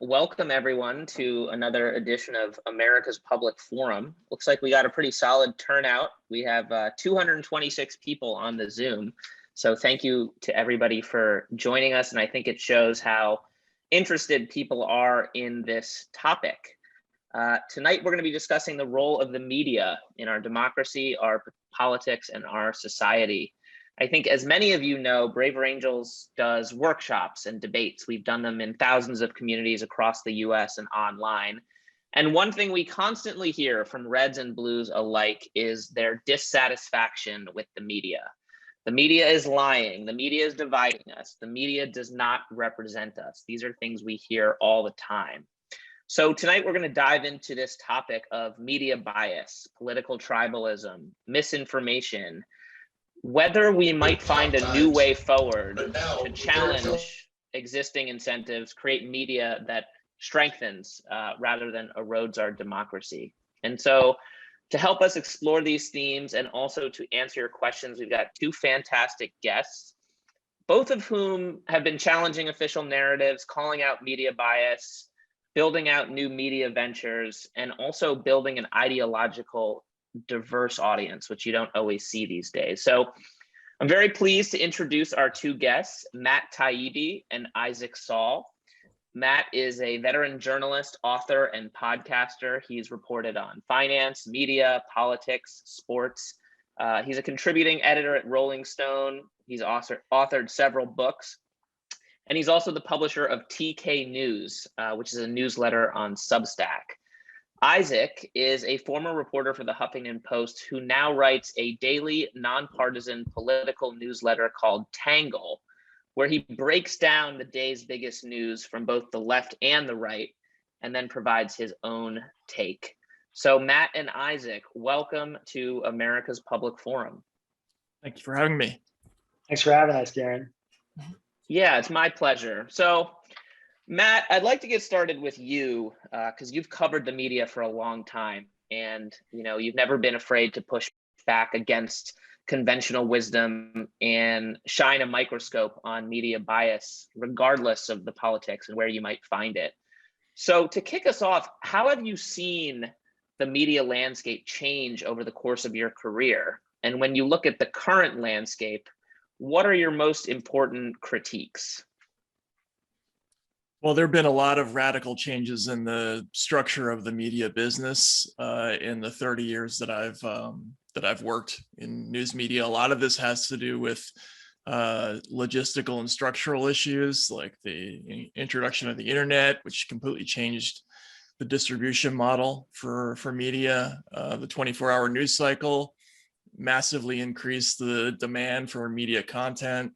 Welcome everyone to another edition of America's Public Forum. Looks like we got a pretty solid turnout. We have 226 people on the Zoom. So thank you to everybody for joining us. And I think it shows how interested people are in this topic. Tonight, we're going to be discussing the role of the media in our democracy, our politics, and our society. I think as many of you know, Braver Angels does workshops and debates. We've done them in thousands of communities across the US and online. And one thing we constantly hear from Reds and Blues alike is their dissatisfaction with the media. The media is lying. The media is dividing us. The media does not represent us. These are things we hear all the time. So tonight we're going to dive into this topic of media bias, political tribalism, misinformation, whether we might find a new way forward to challenge existing incentives, create media that strengthens rather than erodes our democracy. And so to help us explore these themes and also to answer your questions, we've got two fantastic guests, both of whom have been challenging official narratives, calling out media bias, building out new media ventures, and also building an ideological diverse audience, which you don't always see these days. So I'm very pleased to introduce our two guests, Matt Taibbi and Isaac Saul. Matt is a veteran journalist, author, and podcaster. He's reported on finance, media, politics, sports. He's a contributing editor at Rolling Stone. He's authored several books. And he's also the publisher of TK News, which is a newsletter on Substack. Isaac is a former reporter for the Huffington Post who now writes a daily nonpartisan political newsletter called Tangle, where he breaks down the day's biggest news from both the left and the right, and then provides his own take. So Matt and Isaac, welcome to America's Public Forum. Thank you for having me. Thanks for having us, Ciaran. Yeah, it's my pleasure. So Matt, I'd like to get started with you because you've covered the media for a long time, and you've never been afraid to push back against conventional wisdom and shine a microscope on media bias, regardless of the politics and where you might find it. So to kick us off, how have you seen the media landscape change over the course of your career? And when you look at the current landscape, what are your most important critiques? Well, there have been a lot of radical changes in the structure of the media business in the 30 years that I've worked in news media. A lot of this has to do with logistical and structural issues, like the introduction of the internet, which completely changed the distribution model for media. The 24-hour news cycle massively increased the demand for media content.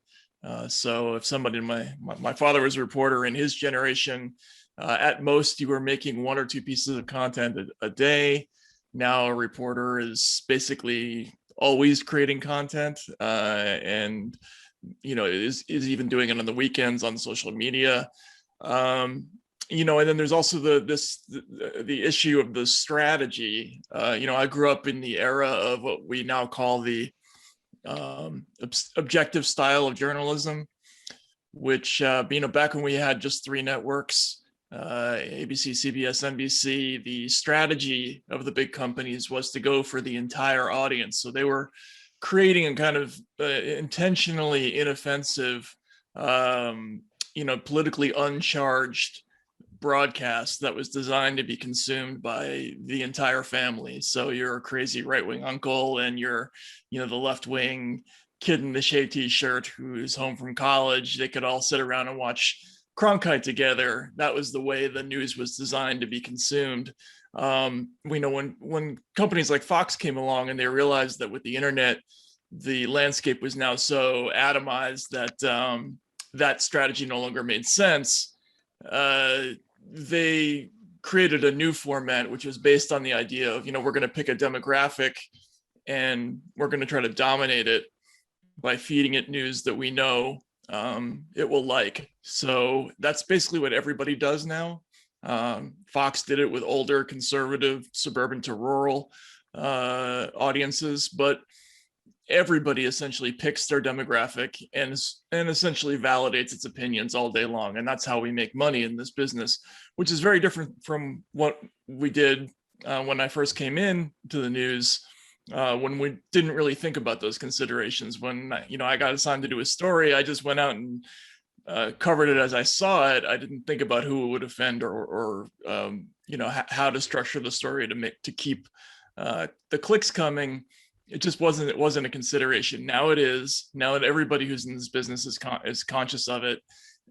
So if somebody, my father was a reporter in his generation, at most you were making one or two pieces of content a day. Now a reporter is basically always creating content, and is even doing it on the weekends on social media. And then there's also the issue of the strategy. I grew up in the era of what we now call the objective style of journalism, which back when we had just three networks, ABC, CBS, NBC, the strategy of the big companies was to go for the entire audience. So they were creating a kind of intentionally inoffensive, politically uncharged broadcast that was designed to be consumed by the entire family. So you're a crazy right-wing uncle and you're, the left-wing kid in the shaved t-shirt who's home from college. They could all sit around and watch Cronkite together. That was the way the news was designed to be consumed. We know when companies like Fox came along and they realized that with the internet, the landscape was now so atomized that that strategy no longer made sense. They created a new format, which was based on the idea of, we're going to pick a demographic and we're going to try to dominate it by feeding it news that we know it will like. So that's basically what everybody does now. Fox did it with older, conservative, suburban to rural audiences, but everybody essentially picks their demographic and essentially validates its opinions all day long. And that's how we make money in this business, which is very different from what we did when I first came in to the news, when we didn't really think about those considerations. When I got assigned to do a story, I just went out and covered it as I saw it. I didn't think about who it would offend or how to structure the story to keep the clicks coming. It just wasn't a consideration. Now it is. Now that everybody who's in this business is conscious of it,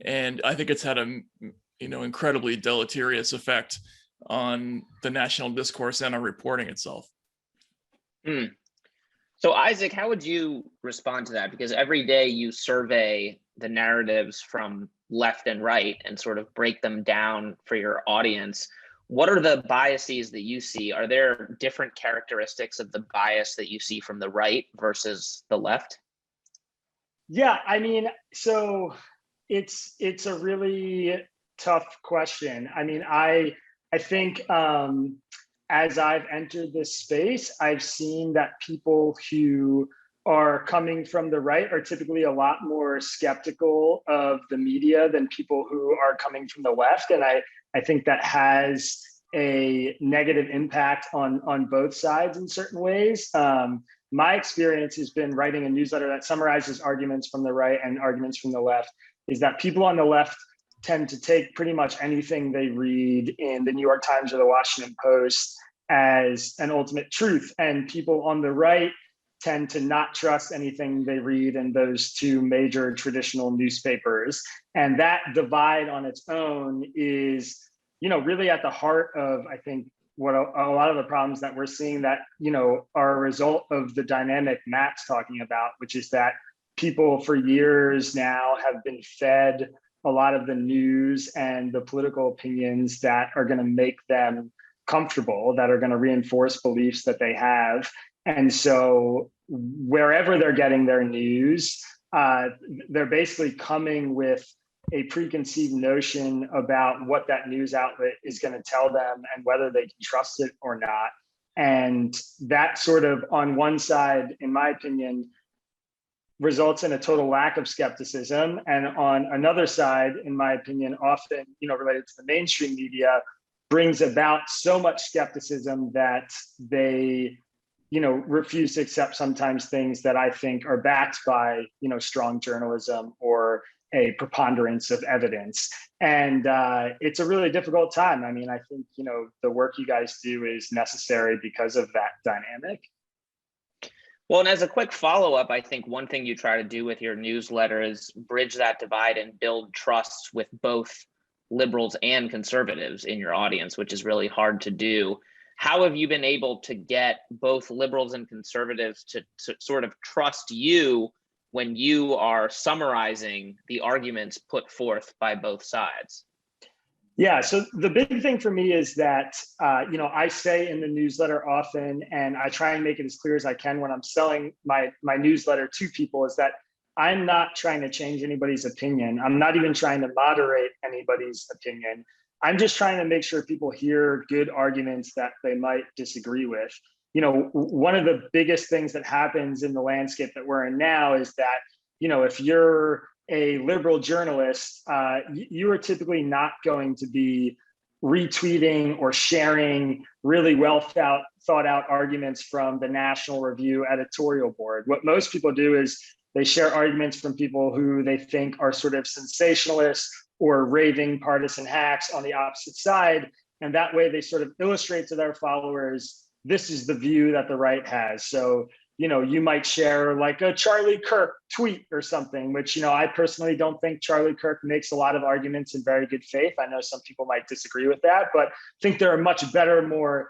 and I think it's had a incredibly deleterious effect on the national discourse and on reporting itself. So Isaac, how would you respond to that? Because every day you survey the narratives from left and right and sort of break them down for your audience. What are the biases that you see? Are there different characteristics of the bias that you see from the right versus the left? Yeah, I mean, so it's a really tough question. I mean, I think as I've entered this space, I've seen that people who are coming from the right are typically a lot more skeptical of the media than people who are coming from the left. And I think that has a negative impact on both sides in certain ways. My experience has been writing a newsletter that summarizes arguments from the right and arguments from the left, is that people on the left tend to take pretty much anything they read in the New York Times or the Washington Post as an ultimate truth. And people on the right tend to not trust anything they read in those two major traditional newspapers. And that divide on its own is, really at the heart of, I think, what a lot of the problems that we're seeing that, are a result of the dynamic Matt's talking about, which is that people for years now have been fed a lot of the news and the political opinions that are going to make them comfortable, that are going to reinforce beliefs that they have. And so wherever they're getting their news, they're basically coming with a preconceived notion about what that news outlet is going to tell them and whether they can trust it or not. And that sort of, on one side, in my opinion, results in a total lack of skepticism. And on another side, in my opinion, often, related to the mainstream media, brings about so much skepticism that they refuse to accept sometimes things that I think are backed by, strong journalism or a preponderance of evidence. And it's a really difficult time. I mean, I think, the work you guys do is necessary because of that dynamic. Well, and as a quick follow-up, I think one thing you try to do with your newsletter is bridge that divide and build trust with both liberals and conservatives in your audience, which is really hard to do. How have you been able to get both liberals and conservatives to sort of trust you when you are summarizing the arguments put forth by both sides? Yeah, so the big thing for me is that, I say in the newsletter often, and I try and make it as clear as I can when I'm selling my newsletter to people, is that I'm not trying to change anybody's opinion. I'm not even trying to moderate anybody's opinion. I'm just trying to make sure people hear good arguments that they might disagree with. One of the biggest things that happens in the landscape that we're in now is that, if you're a liberal journalist, you are typically not going to be retweeting or sharing really well thought out arguments from the National Review editorial board. What most people do is they share arguments from people who they think are sort of sensationalists or raving partisan hacks on the opposite side. And that way they sort of illustrate to their followers, this is the view that the right has. So, you might share like a Charlie Kirk tweet or something, which, I personally don't think Charlie Kirk makes a lot of arguments in very good faith. I know some people might disagree with that, but I think there are much better, more,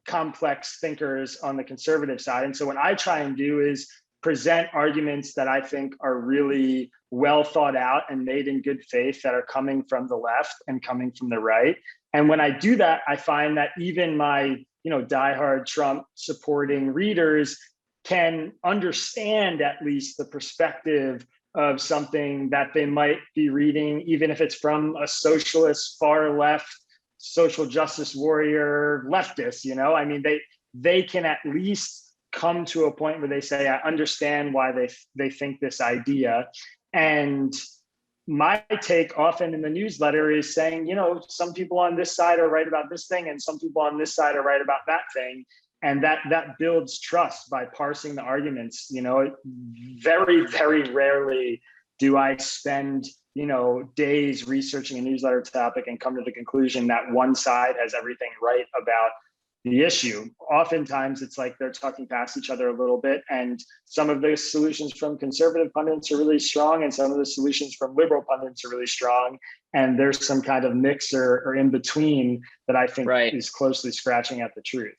complex thinkers on the conservative side. And so what I try and do is present arguments that I think are really well thought out and made in good faith that are coming from the left and coming from the right. And when I do that, I find that even my diehard Trump supporting readers can understand at least the perspective of something that they might be reading, even if it's from a socialist, far left, social justice warrior leftist. I mean, they can at least come to a point where they say, I understand why they think this idea. And my take often in the newsletter is saying, some people on this side are right about this thing and some people on this side are right about that thing. And that builds trust by parsing the arguments. Very, very rarely do I spend, days researching a newsletter topic and come to the conclusion that one side has everything right about the issue. Oftentimes it's like they're talking past each other a little bit, and some of the solutions from conservative pundits are really strong and some of the solutions from liberal pundits are really strong, and there's some kind of mix or in between that I think is closely scratching at the truth.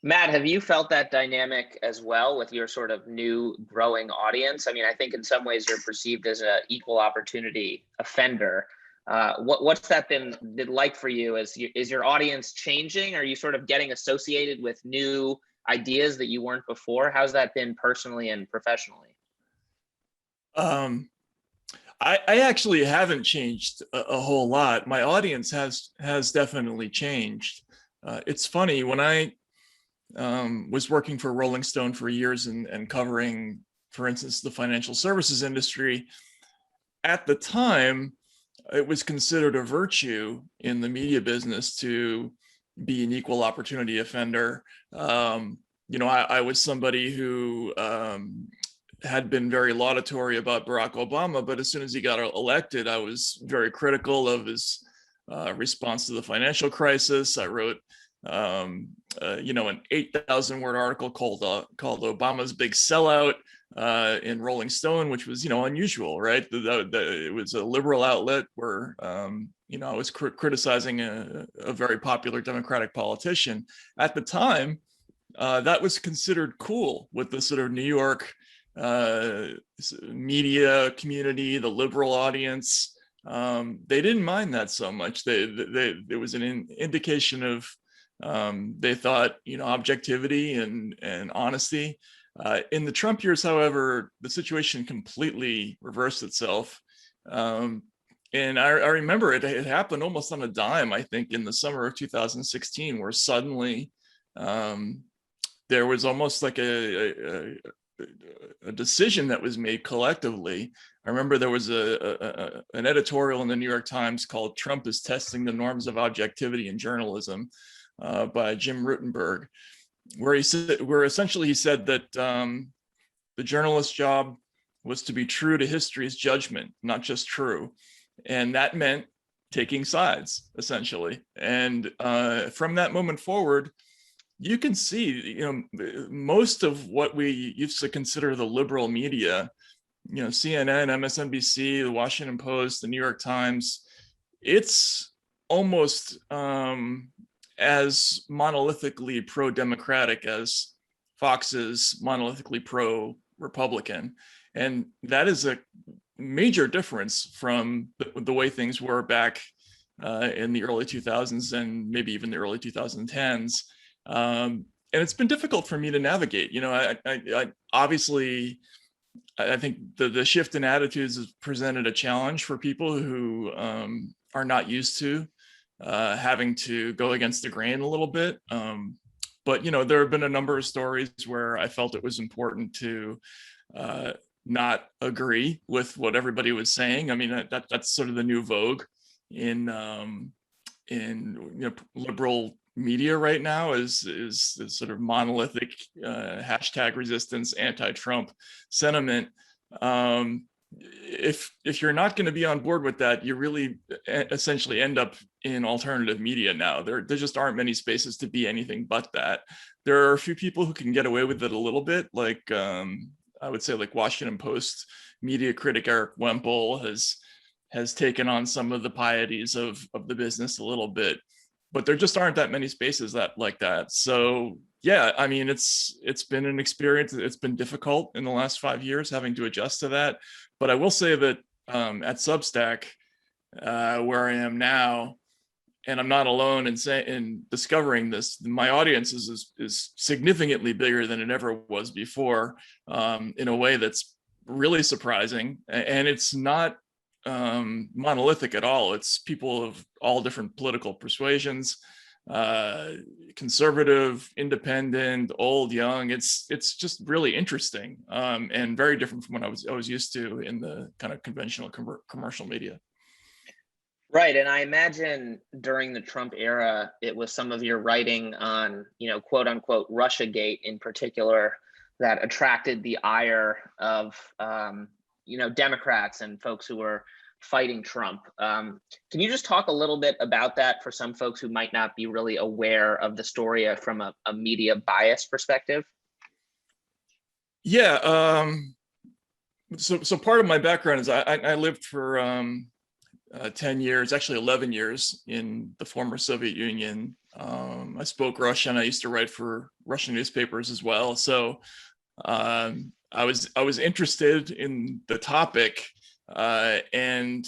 Matt, have you felt that dynamic as well with your sort of new growing audience? I mean, I think in some ways you're perceived as an equal opportunity offender. What's that been like for you? Is your audience changing? Are you sort of getting associated with new ideas that you weren't before? How's that been personally and professionally? I actually haven't changed a whole lot. My audience has definitely changed. It's funny, when I was working for Rolling Stone for years and covering, for instance, the financial services industry, at the time, it was considered a virtue in the media business to be an equal opportunity offender. I was somebody who had been very laudatory about Barack Obama, but as soon as he got elected, I was very critical of his response to the financial crisis. I wrote an 8,000-word article called Obama's Big Sellout in Rolling Stone, which was, unusual, right? It was a liberal outlet where, I was criticizing a very popular Democratic politician. At the time, that was considered cool with the sort of New York media community, the liberal audience. They didn't mind that so much. There was an indication of they thought, objectivity and honesty. In the Trump years, however, the situation completely reversed itself. And I remember it happened almost on a dime, I think, in the summer of 2016, where suddenly there was almost like a decision that was made collectively. I remember there was an editorial in the New York Times called "Trump is Testing the Norms of Objectivity in Journalism" by Jim Rutenberg, where essentially he said that the journalist's job was to be true to history's judgment, not just true. And that meant taking sides, essentially. And from that moment forward, you can see, most of what we used to consider the liberal media, CNN, MSNBC, the Washington Post, the New York Times, it's almost as monolithically pro-democratic as Fox is monolithically pro-Republican. And that is a major difference from the way things were back in the early 2000s and maybe even the early 2010s. And it's been difficult for me to navigate. I obviously, I think the shift in attitudes has presented a challenge for people who are not used to having to go against the grain a little bit. But there have been a number of stories where I felt it was important to not agree with what everybody was saying. I mean, that's sort of the new vogue in liberal media right now is sort of monolithic hashtag resistance, anti-Trump sentiment. If you're not going to be on board with that, you really essentially end up in alternative media now. There just aren't many spaces to be anything but that. There are a few people who can get away with it a little bit, like I would say like Washington Post media critic Eric Wemple has taken on some of the pieties of the business a little bit, but there just aren't that many spaces like that. So yeah, I mean, it's been an experience. It's been difficult in the last 5 years having to adjust to that. But I will say that at Substack, where I am now, and I'm not alone in discovering this, my audience is significantly bigger than it ever was before, in a way that's really surprising. And it's not monolithic at all. It's people of all different political persuasions. conservative, independent, old, young. It's just really interesting, and very different from what I was used to in the kind of conventional commercial media. Right, and I imagine during the Trump era, it was some of your writing on, quote unquote, Russiagate in particular that attracted the ire of, Democrats and folks who were fighting Trump. Can you just talk a little bit about that for some folks who might not be really aware of the story from a media bias perspective? Yeah. So part of my background is I lived for 10 years, actually 11 years in the former Soviet Union. I spoke Russian. I used to write for Russian newspapers as well. So I was interested in the topic, and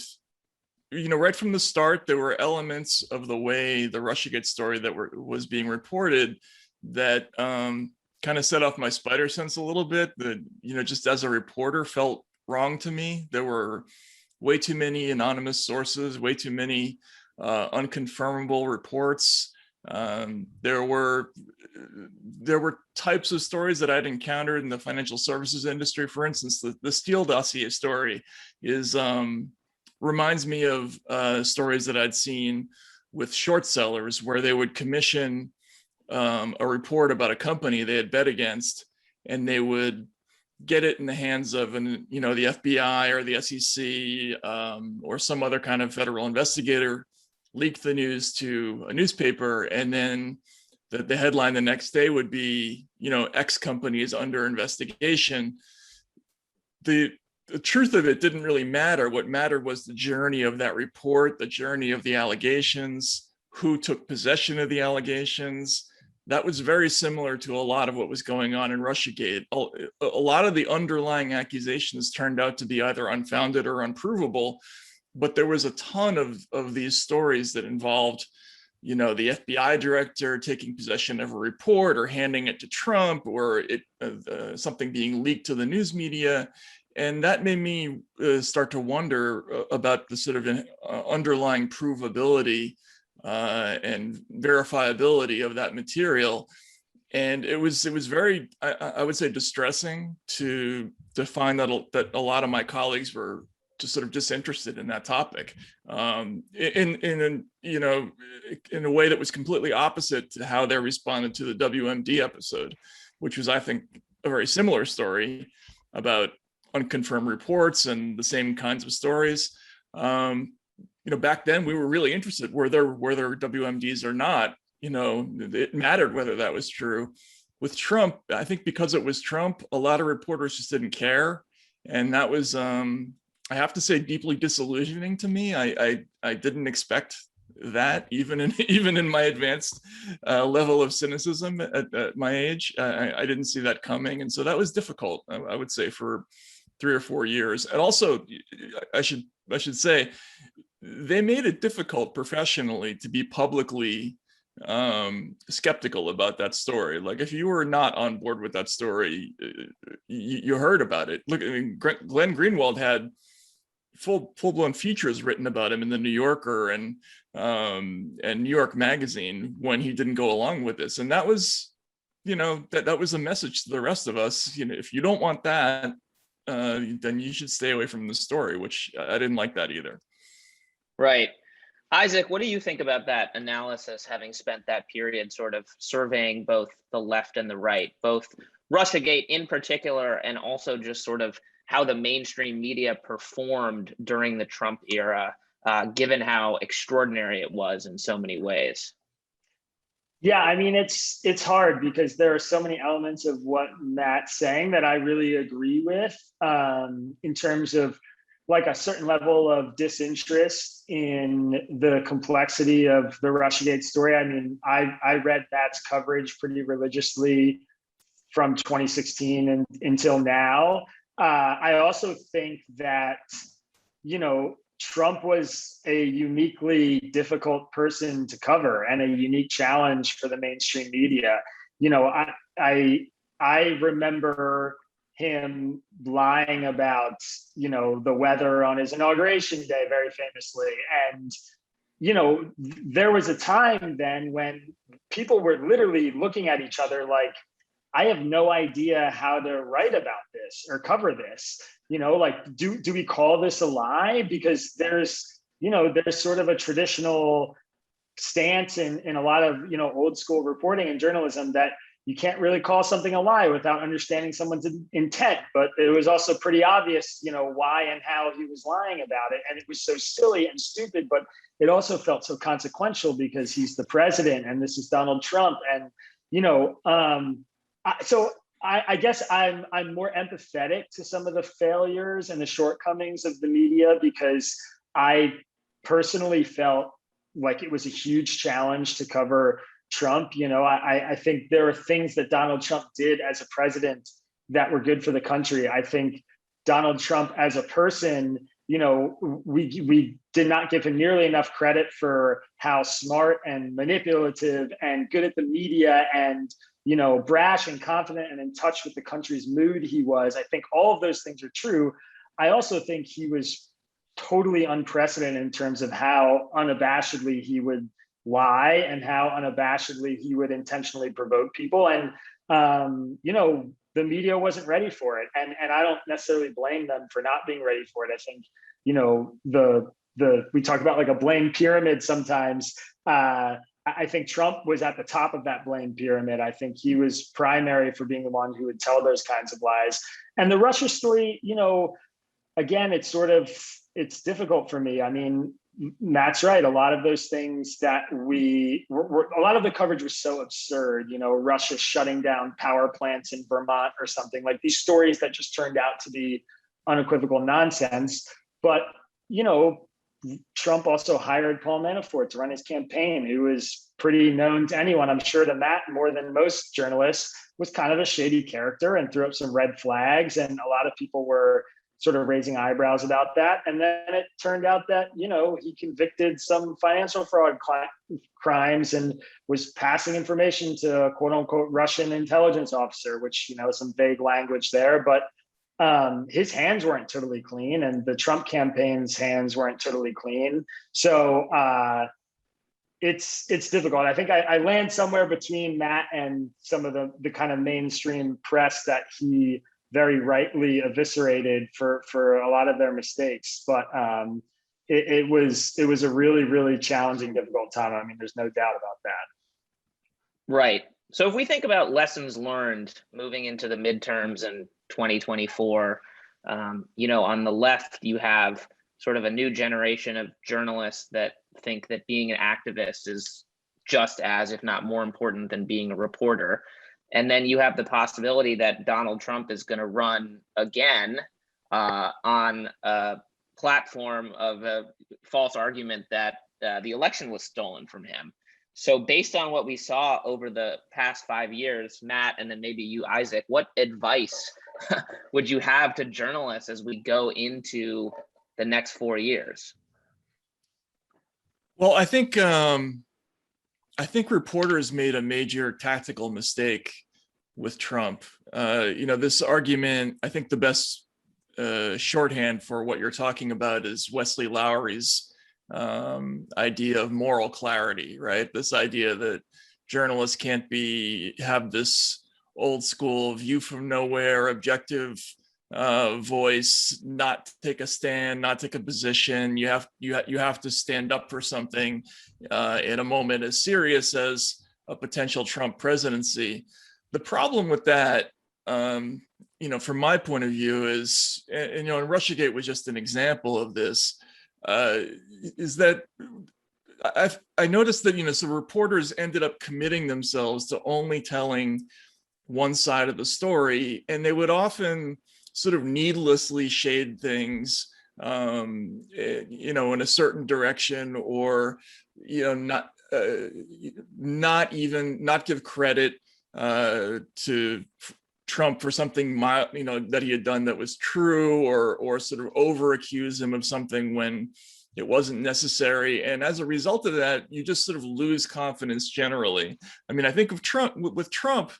right from the start, there were elements of the way the Russiagate story that was being reported that kind of set off my spider sense a little bit. That just as a reporter felt wrong to me. There were way too many anonymous sources, way too many unconfirmable reports. There were types of stories that I'd encountered in the financial services industry. For instance, the Steele dossier story reminds me of stories that I'd seen with short sellers, where they would commission a report about a company they had bet against, and they would get it in the hands of the FBI or the SEC or some other kind of federal investigator, leak the news to a newspaper, and then the headline the next day would be, X company is under investigation. The truth of it didn't really matter. What mattered was the journey of that report, the journey of the allegations, who took possession of the allegations. That was very similar to a lot of what was going on in Russiagate. A lot of the underlying accusations turned out to be either unfounded or unprovable, but there was a ton of these stories that involved, the FBI director taking possession of a report or handing it to Trump, or something being leaked to the news media. And that made me start to wonder about the sort of underlying provability and verifiability of that material. And it was very, I would say, distressing to find that a lot of my colleagues were just sort of disinterested in that topic, in a way that was completely opposite to how they responded to the WMD episode, which was, I think, a very similar story about unconfirmed reports and the same kinds of stories. Back then we were really interested, were there WMDs or not. It mattered whether that was true. With Trump, I think because it was Trump, a lot of reporters just didn't care, and that was, I have to say, deeply disillusioning to me. I didn't expect that, even in my advanced level of cynicism at my age. I didn't see that coming, and so that was difficult, I would say, for 3 or 4 years. And also, I should say, they made it difficult professionally to be publicly skeptical about that story. Like, if you were not on board with that story, you heard about it. Look, I mean, Glenn Greenwald had full-blown features written about him in the New Yorker and New York Magazine when he didn't go along with this. And that was, that was a message to the rest of us. If you don't want that, then you should stay away from the story, which I didn't like that either. Right. Isaac, what do you think about that analysis, having spent that period sort of surveying both the left and the right, both Russiagate in particular, and also just sort of how the mainstream media performed during the Trump era, given how extraordinary it was in so many ways? Yeah, I mean, it's hard because there are so many elements of what Matt's saying that I really agree with, in terms of like a certain level of disinterest in the complexity of the Russiagate story. I mean, I read Matt's coverage pretty religiously from 2016 and until now. I also think that, Trump was a uniquely difficult person to cover and a unique challenge for the mainstream media. I remember him lying about, the weather on his inauguration day, very famously. And, there was a time then when people were literally looking at each other like, I have no idea how to write about this or cover this. Like, do we call this a lie? Because there's sort of a traditional stance in a lot of old school reporting and journalism that you can't really call something a lie without understanding someone's intent. But it was also pretty obvious, why and how he was lying about it. And it was so silly and stupid, but it also felt so consequential because he's the president and this is Donald Trump. And, so I guess I'm more empathetic to some of the failures and the shortcomings of the media because I personally felt like it was a huge challenge to cover Trump. I think there are things that Donald Trump did as a president that were good for the country. I think Donald Trump as a person, we did not give him nearly enough credit for how smart and manipulative and good at the media and, brash and confident and in touch with the country's mood he was. I think all of those things are true. I also think he was totally unprecedented in terms of how unabashedly he would lie and how unabashedly he would intentionally provoke people. And, the media wasn't ready for it. And I don't necessarily blame them for not being ready for it. I think, we talk about like a blame pyramid sometimes. I think Trump was at the top of that blame pyramid. I think he was primary for being the one who would tell those kinds of lies. And the Russia story, again, it's difficult for me. I mean, Matt's right. A lot of those things that a lot of the coverage was so absurd, Russia shutting down power plants in Vermont or something, like these stories that just turned out to be unequivocal nonsense. But, Trump also hired Paul Manafort to run his campaign, who is pretty known to anyone. I'm sure that Matt, more than most journalists, was kind of a shady character and threw up some red flags. And a lot of people were sort of raising eyebrows about that. And then it turned out that, he convicted some financial fraud crimes and was passing information to a quote unquote Russian intelligence officer, which, some vague language there, but his hands weren't totally clean and the Trump campaign's hands weren't totally clean. So it's difficult. I think I land somewhere between Matt and some of the kind of mainstream press that he very rightly eviscerated for a lot of their mistakes. But it was a really, really challenging, difficult time. I mean, there's no doubt about that. Right. So if we think about lessons learned moving into the midterms and 2024, on the left, you have sort of a new generation of journalists that think that being an activist is just as, if not more important than being a reporter. And then you have the possibility that Donald Trump is going to run again on a platform of a false argument that the election was stolen from him. So based on what we saw over the past 5 years, Matt, and then maybe you, Isaac, what advice would you have to journalists as we go into the next 4 years? Well, I think reporters made a major tactical mistake with Trump. This argument, I think the best shorthand for what you're talking about is Wesley Lowery's idea of moral clarity, right? This idea that journalists can't have this old school view from nowhere, objective voice, not take a stand, not take a position. You have to stand up for something in a moment as serious as a potential Trump presidency. The problem with that, from my point of view, is, and Russiagate was just an example of this. Is that I noticed that so reporters ended up committing themselves to only telling one side of the story, and they would often sort of needlessly shade things in a certain direction, or not give credit to Trump for something that he had done that was true, or sort of over accuse him of something when it wasn't necessary. And as a result of that, you just sort of lose confidence generally. I mean, I think with Trump,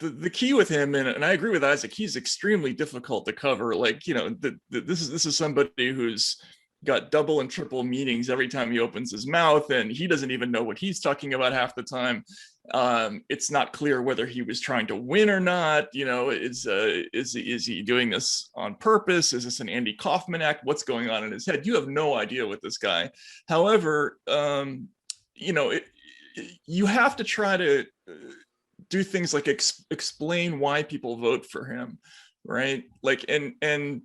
the key with him, and I agree with Isaac, he's extremely difficult to cover. Like, this is somebody who's got double and triple meanings every time he opens his mouth, and he doesn't even know what he's talking about half the time. It's not clear whether he was trying to win or not. Is he doing this on purpose? Is this an Andy Kaufman act? What's going on in his head? You have no idea with this guy. However, you have to try to do things like explain why people vote for him, right? Like, and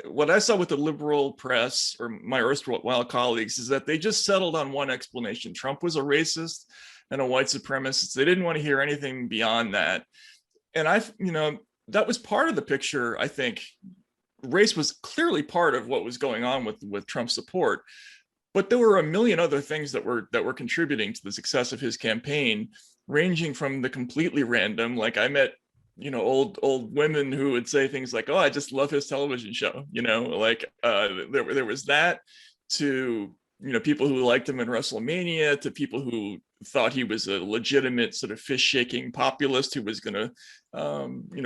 what I saw with the liberal press or my erstwhile colleagues is that they just settled on one explanation. Trump was a racist and a white supremacist. They didn't want to hear anything beyond that. And that was part of the picture. I think race was clearly part of what was going on with Trump's support. But there were a million other things that were contributing to the success of his campaign, ranging from the completely random, like I met old women who would say things like, "Oh, I just love his television show," there was that, to people who liked him in WrestleMania, to people who thought he was a legitimate sort of fish-shaking populist who was going to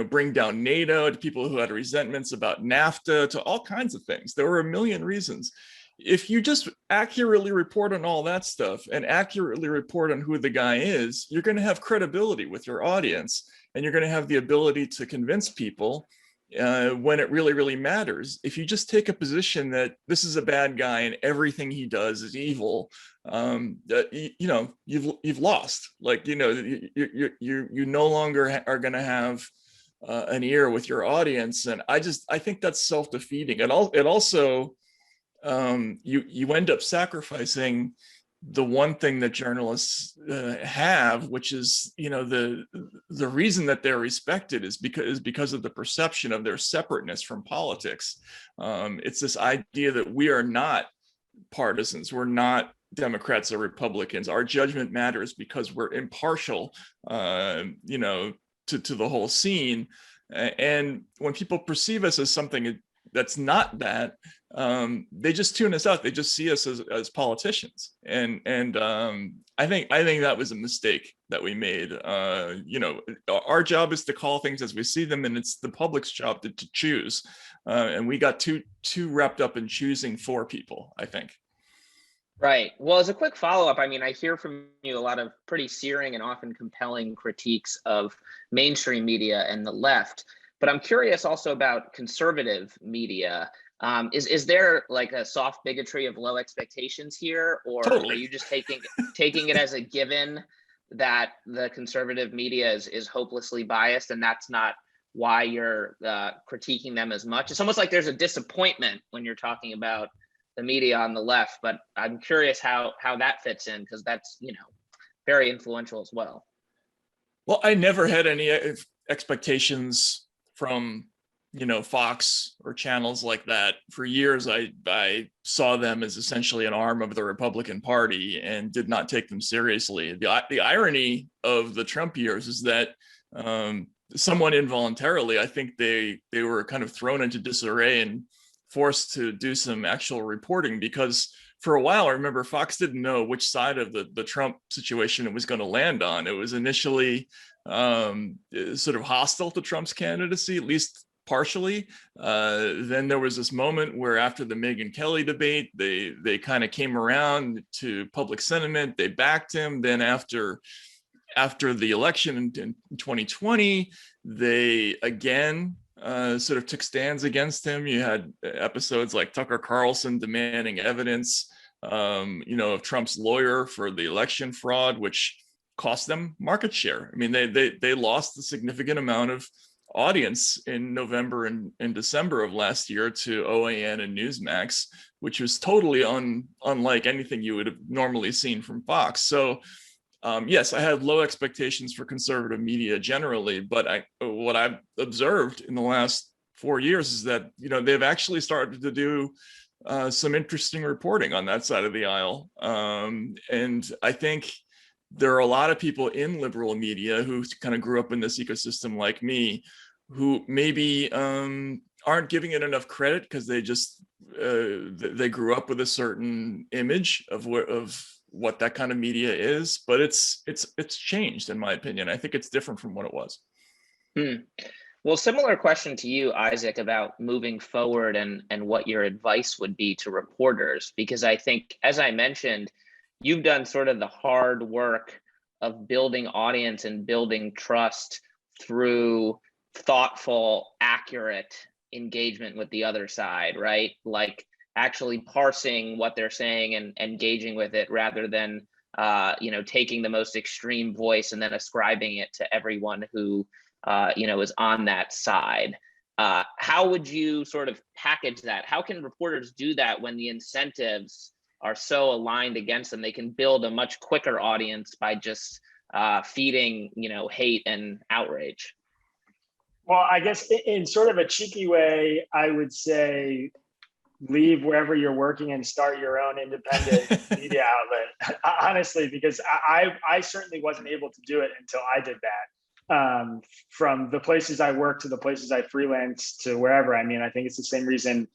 bring down NATO, to people who had resentments about NAFTA, to all kinds of things. There were a million reasons. If you just accurately report on all that stuff and accurately report on who the guy is, you're going to have credibility with your audience, and you're going to have the ability to convince people when it really, really matters. If you just take a position that this is a bad guy and everything he does is evil, you've lost. Like, you no longer are going to have an ear with your audience, and I think that's self-defeating. It also you end up sacrificing the one thing that journalists have, which is the reason that they're respected is because of the perception of their separateness from politics. It's this idea that we are not partisans, we're not Democrats or Republicans. Our judgment matters because we're impartial, to the whole scene. And when people perceive us as something that's not that, they just tune us out. They just see us as politicians, and I think that was a mistake that we made. Our job is to call things as we see them, and it's the public's job to choose. And we got too wrapped up in choosing for people, I think. Right. Well, as a quick follow-up, I mean, I hear from you a lot of pretty searing and often compelling critiques of mainstream media and the left, but I'm curious also about conservative media. Is there like a soft bigotry of low expectations here, or Totally. Are you just taking it as a given that the conservative media is hopelessly biased, and that's not why you're critiquing them as much? It's almost like there's a disappointment when you're talking about the media on the left, but I'm curious how that fits in, because that's very influential as well. Well, I never had any expectations from Fox or channels like that. For years, I saw them as essentially an arm of the Republican Party and did not take them seriously. The irony of the Trump years is that somewhat involuntarily, I think they were kind of thrown into disarray and forced to do some actual reporting, because for a while, I remember Fox didn't know which side of the Trump situation it was going to land on. It was initially sort of hostile to Trump's candidacy, at least partially. Then there was this moment where after the Megyn Kelly debate, they kind of came around to public sentiment. They backed him. Then after the election in 2020, they again sort of took stands against him. You had episodes like Tucker Carlson demanding evidence, of Trump's lawyer for the election fraud, which cost them market share. I mean, they lost a significant amount of audience in November and December of last year to OAN and Newsmax, which was totally unlike anything you would have normally seen from Fox. So yes, I had low expectations for conservative media generally, but what I've observed in the last 4 years is that they've actually started to do some interesting reporting on that side of the aisle, and I think there are a lot of people in liberal media who kind of grew up in this ecosystem like me, who maybe aren't giving it enough credit because they grew up with a certain image of what that kind of media is, but it's changed, in my opinion. I think it's different from what it was. Well, similar question to you, Isaac, about moving forward and what your advice would be to reporters, because I think, as I mentioned, you've done sort of the hard work of building audience and building trust through thoughtful, accurate engagement with the other side, right? Like actually parsing what they're saying and engaging with it rather than taking the most extreme voice and then ascribing it to everyone who is on that side. How would you sort of package that? How can reporters do that when the incentives are so aligned against them? They can build a much quicker audience by just feeding, hate and outrage. Well, I guess in sort of a cheeky way, I would say leave wherever you're working and start your own independent media outlet. Honestly, because I certainly wasn't able to do it until I did that. From the places I work to the places I freelance to wherever. I mean, I think it's the same reason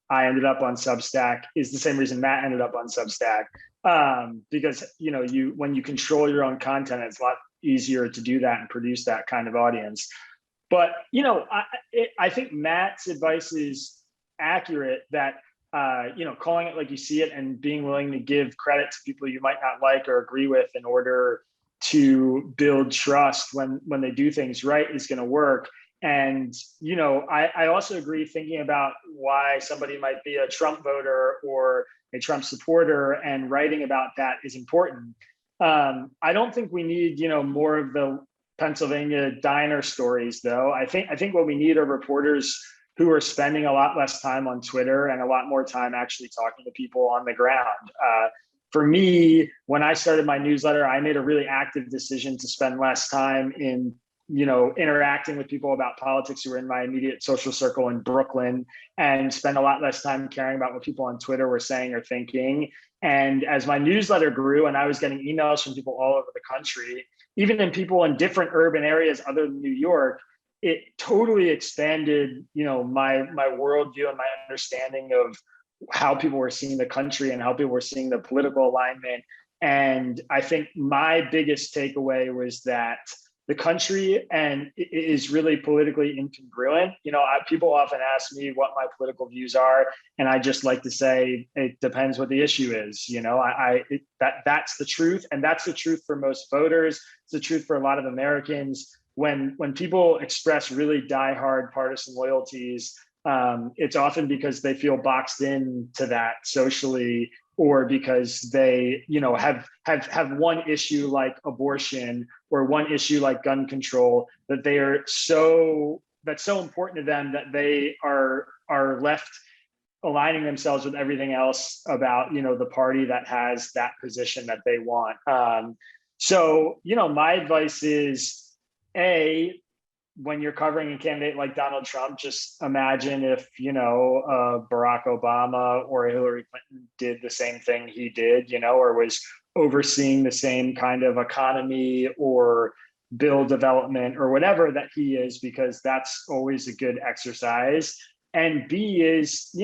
I ended up on Substack is the same reason Matt ended up on Substack. Because when you control your own content, it's a lot easier to do that and produce that kind of audience. But I think Matt's advice is accurate, that calling it like you see it and being willing to give credit to people you might not like or agree with in order to build trust when they do things right is going to work. And I also agree, thinking about why somebody might be a Trump voter or a Trump supporter and writing about that is important. I don't think we need more of the Pennsylvania diner stories, though. I think what we need are reporters who are spending a lot less time on Twitter and a lot more time actually talking to people on the ground. For me, when I started my newsletter, I made a really active decision to spend less time in interacting with people about politics who were in my immediate social circle in Brooklyn, and spend a lot less time caring about what people on Twitter were saying or thinking. And as my newsletter grew and I was getting emails from people all over the country, even in people in different urban areas other than New York, it totally expanded, my worldview and my understanding of how people were seeing the country and how people were seeing the political alignment. And I think my biggest takeaway was that the country is really politically incongruent. People often ask me what my political views are, and I just like to say it depends what the issue is. That's the truth, and that's the truth for most voters. It's the truth for a lot of Americans. When people express really diehard partisan loyalties, it's often because they feel boxed in to that socially, or because they, have one issue like abortion or one issue like gun control that's so important to them that they are left aligning themselves with everything else about, the party that has that position that they want. So, my advice is, when you're covering a candidate like Donald Trump, just imagine if, Barack Obama or Hillary Clinton did the same thing he did, or was overseeing the same kind of economy or bill development or whatever that he is, because that's always a good exercise. And B is,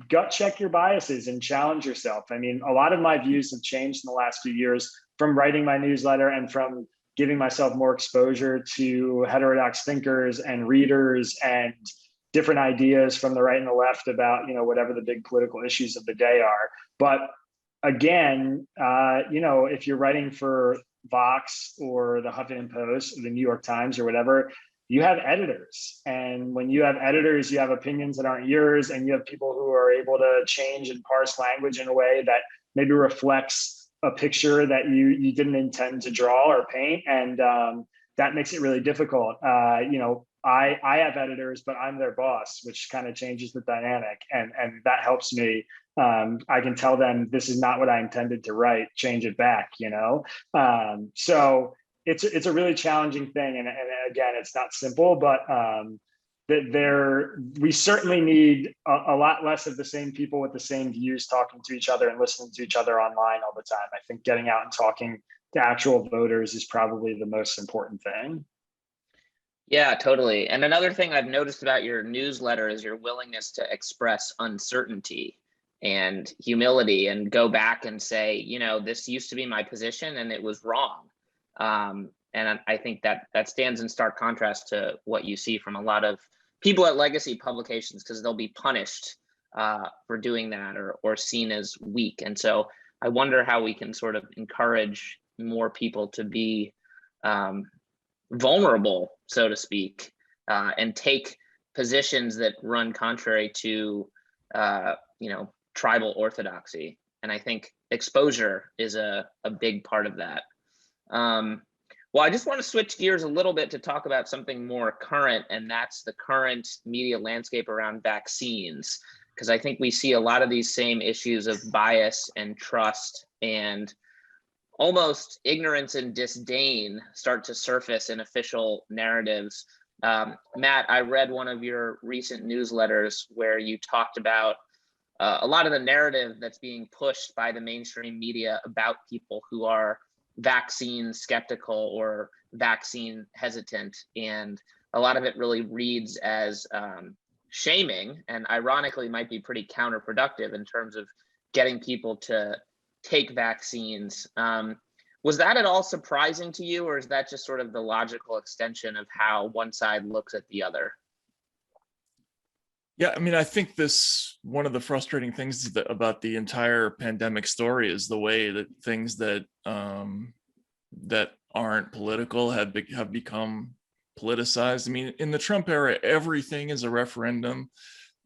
gut check your biases and challenge yourself. I mean, a lot of my views have changed in the last few years from writing my newsletter and from giving myself more exposure to heterodox thinkers and readers and different ideas from the right and the left about, whatever the big political issues of the day are. But again, if you're writing for Vox or the Huffington Post or the New York Times or whatever, you have editors. And when you have editors, you have opinions that aren't yours, and you have people who are able to change and parse language in a way that maybe reflects a picture that you didn't intend to draw or paint. And that makes it really difficult. I have editors, but I'm their boss, which kind of changes the dynamic. And that helps me. I can tell them, this is not what I intended to write, change it back, So it's a really challenging thing. And again, it's not simple, but we certainly need a lot less of the same people with the same views talking to each other and listening to each other online all the time. I think getting out and talking to actual voters is probably the most important thing. Yeah, totally. And another thing I've noticed about your newsletter is your willingness to express uncertainty and humility and go back and say, this used to be my position and it was wrong. And I think that stands in stark contrast to what you see from a lot of people at legacy publications, because they'll be punished for doing that, or seen as weak. And so I wonder how we can sort of encourage more people to be vulnerable, so to speak, and take positions that run contrary to tribal orthodoxy. And I think exposure is a big part of that. Well, I just want to switch gears a little bit to talk about something more current, and that's the current media landscape around vaccines, because I think we see a lot of these same issues of bias and trust and almost ignorance and disdain start to surface in official narratives. Matt, I read one of your recent newsletters where you talked about a lot of the narrative that's being pushed by the mainstream media about people who are vaccine skeptical or vaccine hesitant. And a lot of it really reads as shaming, and ironically might be pretty counterproductive in terms of getting people to take vaccines. Was that at all surprising to you, or is that just sort of the logical extension of how one side looks at the other? Yeah, I mean, I think one of the frustrating things about the entire pandemic story is the way that things that that aren't political have become politicized. I mean, in the Trump era, everything is a referendum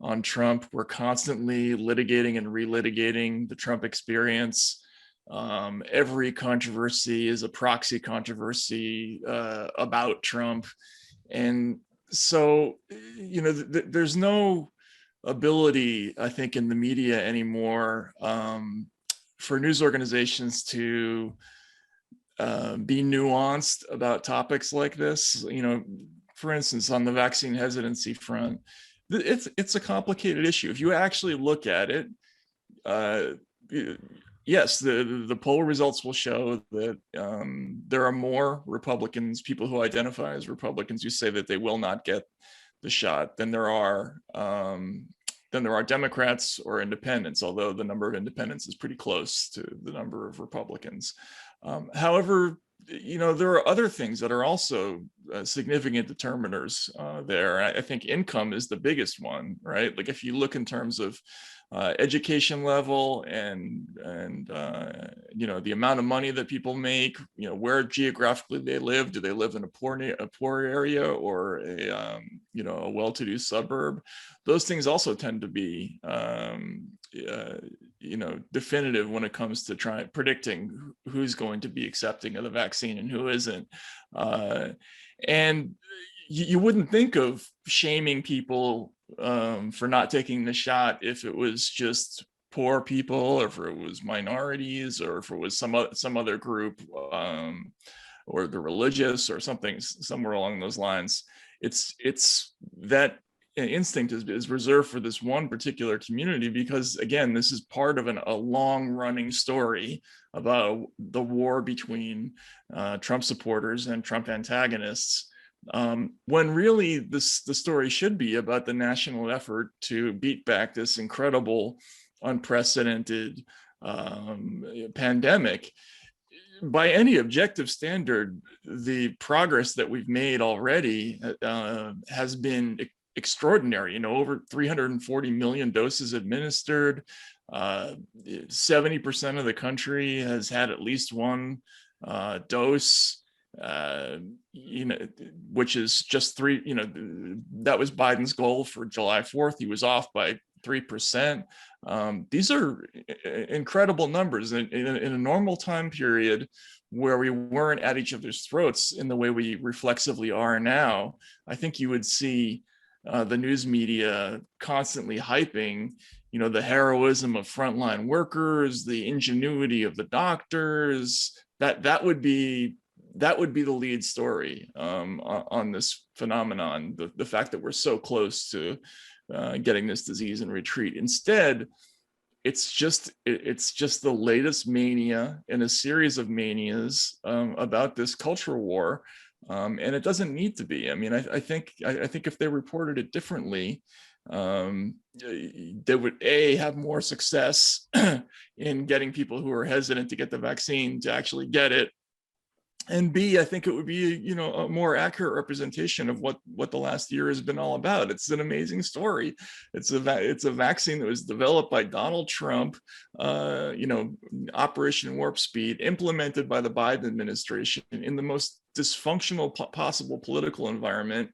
on Trump. We're constantly litigating and relitigating the Trump experience. Every controversy is a proxy controversy about Trump. And so, there's no ability, I think, in the media anymore for news organizations to be nuanced about topics like this. For instance, on the vaccine hesitancy front, it's a complicated issue. If you actually look at it, yes, the poll results will show that there are more Republicans, people who identify as Republicans, who say that they will not get the shot than there are Democrats or independents, although the number of independents is pretty close to the number of Republicans. However, there are other things that are also significant determiners there. I think income is the biggest one, right? Like if you look in terms of education level and the amount of money that people make, where geographically they live. Do they live in a poor area or a well-to-do suburb? Those things also tend to be definitive when it comes to predicting who's going to be accepting of the vaccine and who isn't. And you wouldn't think of shaming people for not taking the shot if it was just poor people, or if it was minorities, or if it was some other group, or the religious, or somewhere along those lines. It's that instinct is reserved for this one particular community, because again, this is part of a long-running story about the war between Trump supporters and Trump antagonists. When really the story should be about the national effort to beat back this incredible, unprecedented pandemic. By any objective standard, the progress that we've made already has been extraordinary. Over 340 million doses administered. 70% of the country has had at least one dose. Which is just three, that was Biden's goal for July 4th. He was off by 3%. These are incredible numbers in a normal time period where we weren't at each other's throats in the way we reflexively are now. I think you would see the news media constantly hyping, the heroism of frontline workers, the ingenuity of the doctors. That would be the lead story on this phenomenon, the fact that we're so close to getting this disease in retreat. Instead, it's just the latest mania in a series of manias about this cultural war, and it doesn't need to be. I mean, I think if they reported it differently, they would have more success in getting people who are hesitant to get the vaccine to actually get it. And B, I think it would be, a more accurate representation of what the last year has been all about. It's an amazing story. It's a vaccine that was developed by Donald Trump, Operation Warp Speed, implemented by the Biden administration in the most dysfunctional possible political environment.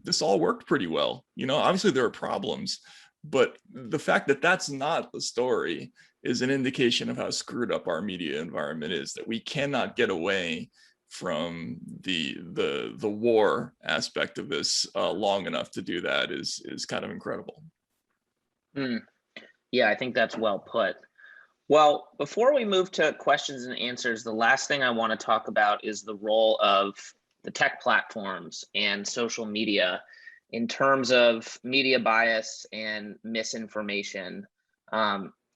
This all worked pretty well. Obviously there are problems, but the fact that that's not the story is an indication of how screwed up our media environment is, that we cannot get away from the war aspect of this long enough to do that is kind of incredible. Yeah, I think that's well put. Well, before we move to questions and answers, the last thing I want to talk about is the role of the tech platforms and social media in terms of media bias and misinformation.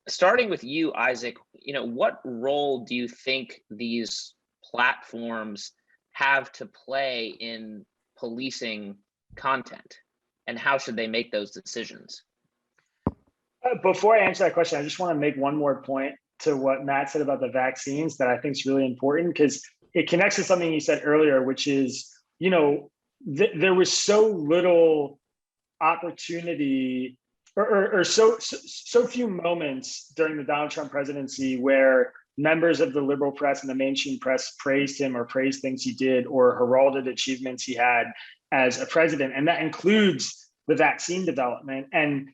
Starting with you, Isaac, what role do you think these platforms have to play in policing content, and how should they make those decisions? Before I answer that question, I just want to make one more point to what Matt said about the vaccines that I think is really important, because it connects to something he said earlier, which is, there was so little opportunity or so few moments during the Donald Trump presidency where members of the liberal press and the mainstream press praised him or praised things he did or heralded achievements he had as a president. And that includes the vaccine development. And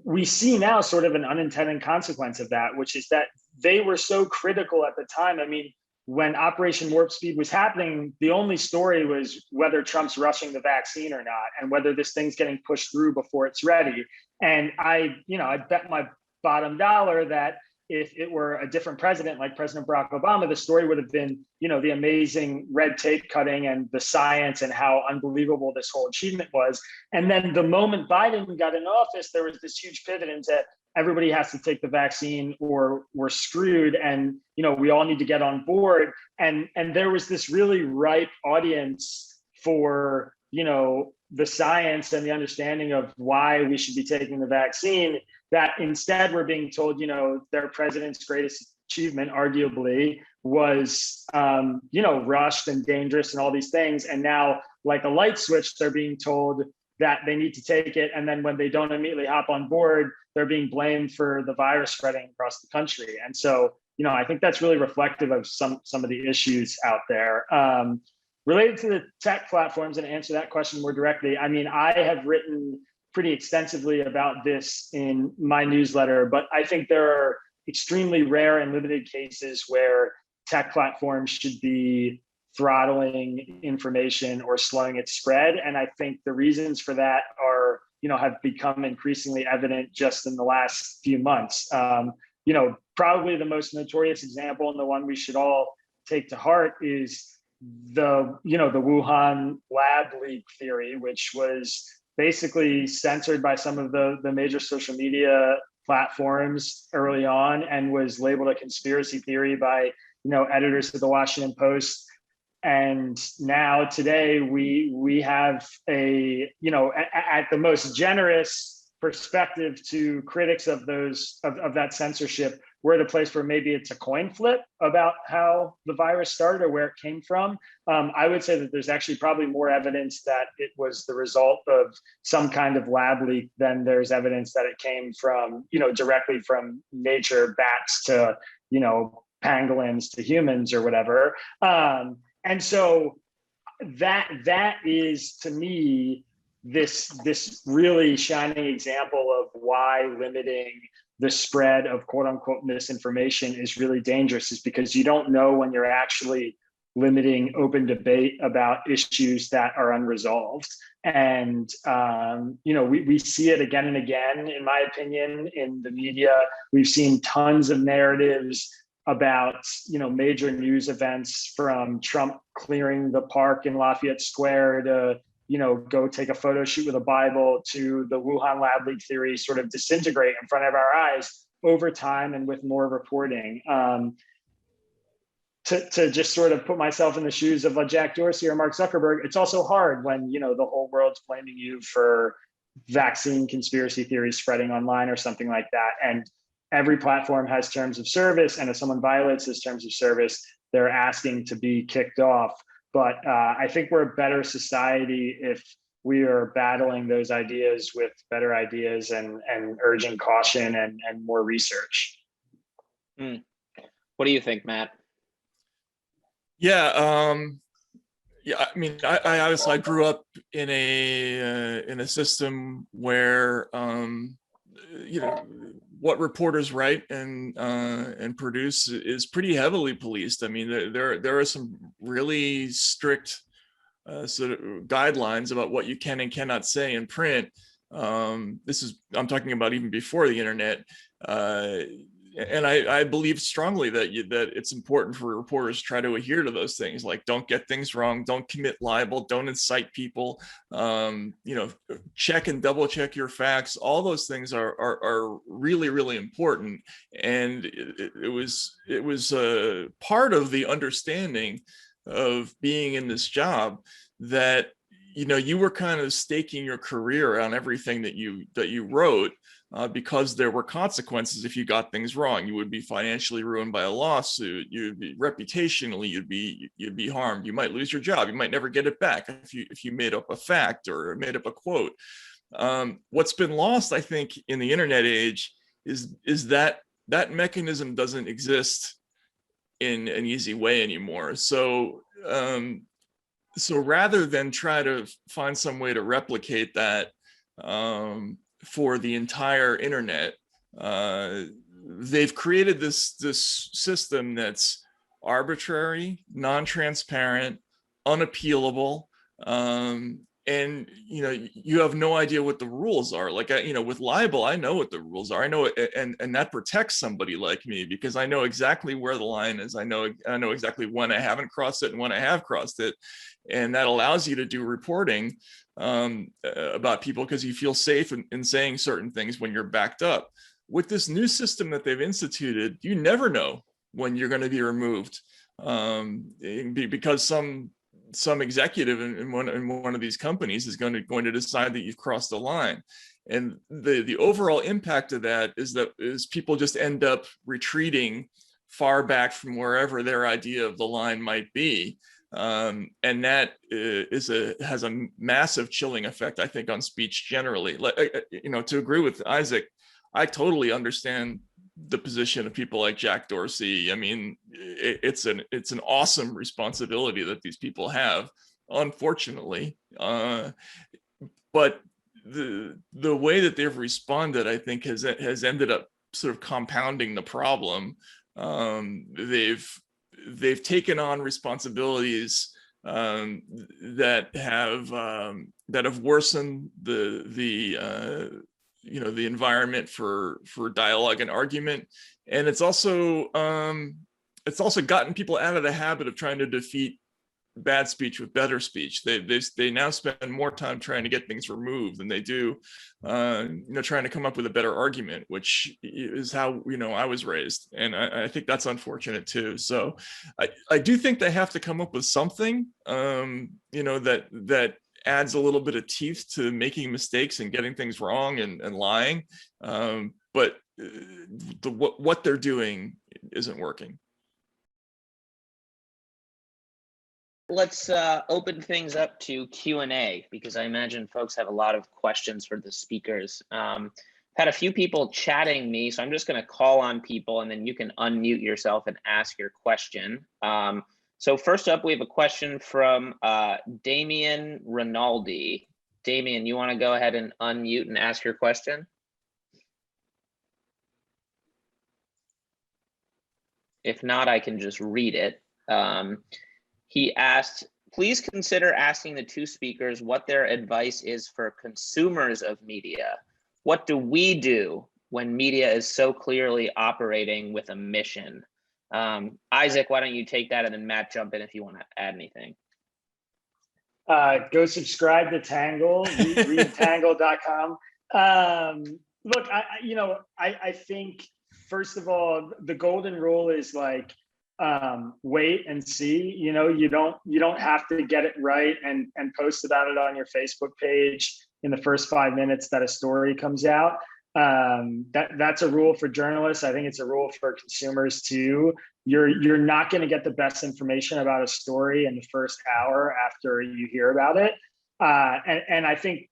we see now sort of an unintended consequence of that, which is that they were so critical at the time. I mean, when Operation Warp Speed was happening, the only story was whether Trump's rushing the vaccine or not, and whether this thing's getting pushed through before it's ready. And I bet my bottom dollar that if it were a different president, like President Barack Obama, the story would have been, the amazing red tape cutting and the science and how unbelievable this whole achievement was. And then the moment Biden got in office, there was this huge pivot into everybody has to take the vaccine or we're screwed, and we all need to get on board. And there was this really ripe audience for the science and the understanding of why we should be taking the vaccine, that instead we're being told their president's greatest achievement arguably was rushed and dangerous and all these things. And now, like a light switch, they're being told that they need to take it, and then when they don't immediately hop on board, they're being blamed for the virus spreading across the country. And so, I think that's really reflective of some of the issues out there. Related to the tech platforms, and to answer that question more directly, I mean, I have written pretty extensively about this in my newsletter, but I think there are extremely rare and limited cases where tech platforms should be throttling information or slowing its spread. And I think the reasons for that are, have become increasingly evident just in the last few months. Probably the most notorious example, and the one we should all take to heart, is the Wuhan lab leak theory, which was basically censored by some of the major social media platforms early on and was labeled a conspiracy theory by editors of the Washington Post. And now today we have a at the most generous perspective to critics of that censorship, we're at a place where maybe it's a coin flip about how the virus started or where it came from. I would say that there's actually probably more evidence that it was the result of some kind of lab leak than there's evidence that it came from, directly from nature, bats to, pangolins to humans or whatever. And so that is, to me, this really shining example of why limiting the spread of quote unquote misinformation is really dangerous, is because you don't know when you're actually limiting open debate about issues that are unresolved. And, we see it again and again, in my opinion, in the media. We've seen tons of narratives about, major news events, from Trump clearing the park in Lafayette Square to, go take a photo shoot with a Bible, to the Wuhan lab leak theory sort of disintegrate in front of our eyes over time and with more reporting. To just sort of put myself in the shoes of a Jack Dorsey or Mark Zuckerberg, it's also hard when, the whole world's blaming you for vaccine conspiracy theories spreading online or something like that. And, every platform has terms of service, and if someone violates those terms of service, they're asking to be kicked off. But I think we're a better society if we are battling those ideas with better ideas and urging caution and more research. What do you think, Matt? Yeah, yeah. I mean, I obviously I grew up in a system where you know, what reporters write and produce is pretty heavily policed. I mean, there are some really strict sort of guidelines about what you can and cannot say in print. I'm talking about even before the internet. And I believe strongly that it's important for reporters to try to adhere to those things, like don't get things wrong, don't commit libel, don't incite people, check and double check your facts. All those things are really, really important. And it was part of the understanding of being in this job that you were kind of staking your career on everything that you wrote. Because there were consequences if you got things wrong. You would be financially ruined by a lawsuit. You'd be reputationally, you'd be harmed. You might lose your job. You might never get it back if you made up a fact or made up a quote. What's been lost, I think, in the internet age is that mechanism doesn't exist in an easy way anymore. So rather than try to find some way to replicate that for the entire internet, they've created this system that's arbitrary, non-transparent, unappealable, and you have no idea what the rules are. Like with libel, I know what the rules are. I know it, and that protects somebody like me because I know exactly where the line is. I know exactly when I haven't crossed it and when I have crossed it, and that allows you to do reporting about people because you feel safe in saying certain things when you're backed up. With this new system that they've instituted, you never know when you're going to be removed because some executive in one of these companies is going to decide that you've crossed the line. And the overall impact of that is people just end up retreating far back from wherever their idea of the line might be. And that has a massive chilling effect, I think, on speech generally. To agree with Isaac, I totally understand the position of people like Jack Dorsey. I mean, it's an awesome responsibility that these people have, unfortunately. But the way that they've responded, I think, has ended up sort of compounding the problem. They've taken on responsibilities that have worsened the environment for dialogue and argument, and it's also gotten people out of the habit of trying to defeat bad speech with better speech. They now spend more time trying to get things removed than they do trying to come up with a better argument, which is how I was raised, and I think that's unfortunate too. So I do think they have to come up with something that adds a little bit of teeth to making mistakes and getting things wrong and lying, but what they're doing isn't working. Let's open things up to Q&A because I imagine folks have a lot of questions for the speakers. Had a few people chatting me, so I'm just going to call on people and then you can unmute yourself and ask your question. So first up, we have a question from Damian Rinaldi. Damian, you want to go ahead and unmute and ask your question? If not, I can just read it. He asked, please consider asking the two speakers what their advice is for consumers of media. What do we do when media is so clearly operating with a mission? Isaac, why don't you take that, and then Matt, jump in if you want to add anything. Go subscribe to Tangle, read tangle.com. Look, I think, first of all, the golden rule is like, wait and see. You don't have to get it right and post about it on your Facebook page in the first 5 minutes that a story comes out. That's a rule for journalists. I think it's a rule for consumers too. You're not going to get the best information about a story in the first hour after you hear about it. And I think,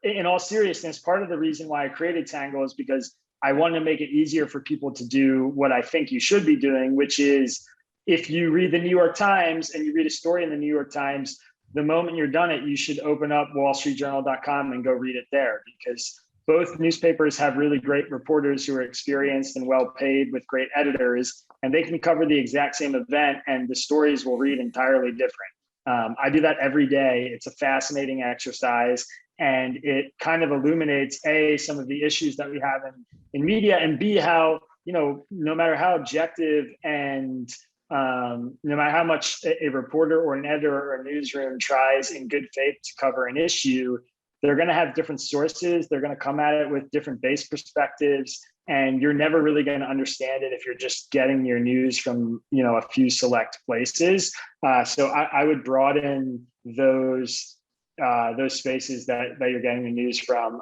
in all seriousness, part of the reason why I created Tangle is because I want to make it easier for people to do what I think you should be doing, which is, if you read the New York Times and you read a story in the New York Times, the moment you're done it, you should open up wallstreetjournal.com and go read it there, because both newspapers have really great reporters who are experienced and well paid with great editors, and they can cover the exact same event and the stories will read entirely different. I do that every day. It's a fascinating exercise, and it kind of illuminates A, some of the issues that we have in media, and B, how, no matter how objective and no matter how much a reporter or an editor or a newsroom tries in good faith to cover an issue, they're going to have different sources. They're going to come at it with different base perspectives, and you're never really going to understand it if you're just getting your news from, a few select places. So I would broaden those spaces that you're getting the news from.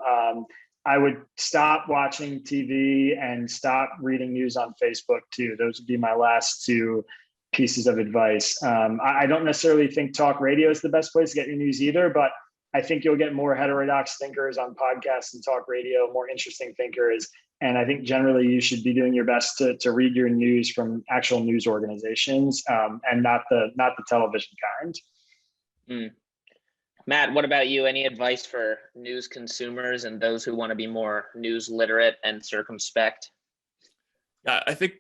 I would stop watching TV and stop reading news on Facebook too. Those would be my last two pieces of advice. I don't necessarily think talk radio is the best place to get your news either, but I think you'll get more heterodox thinkers on podcasts and talk radio, more interesting thinkers. And I think generally you should be doing your best to read your news from actual news organizations, and not the television kind. Mm. Matt, what about you? Any advice for news consumers and those who want to be more news literate and circumspect? I think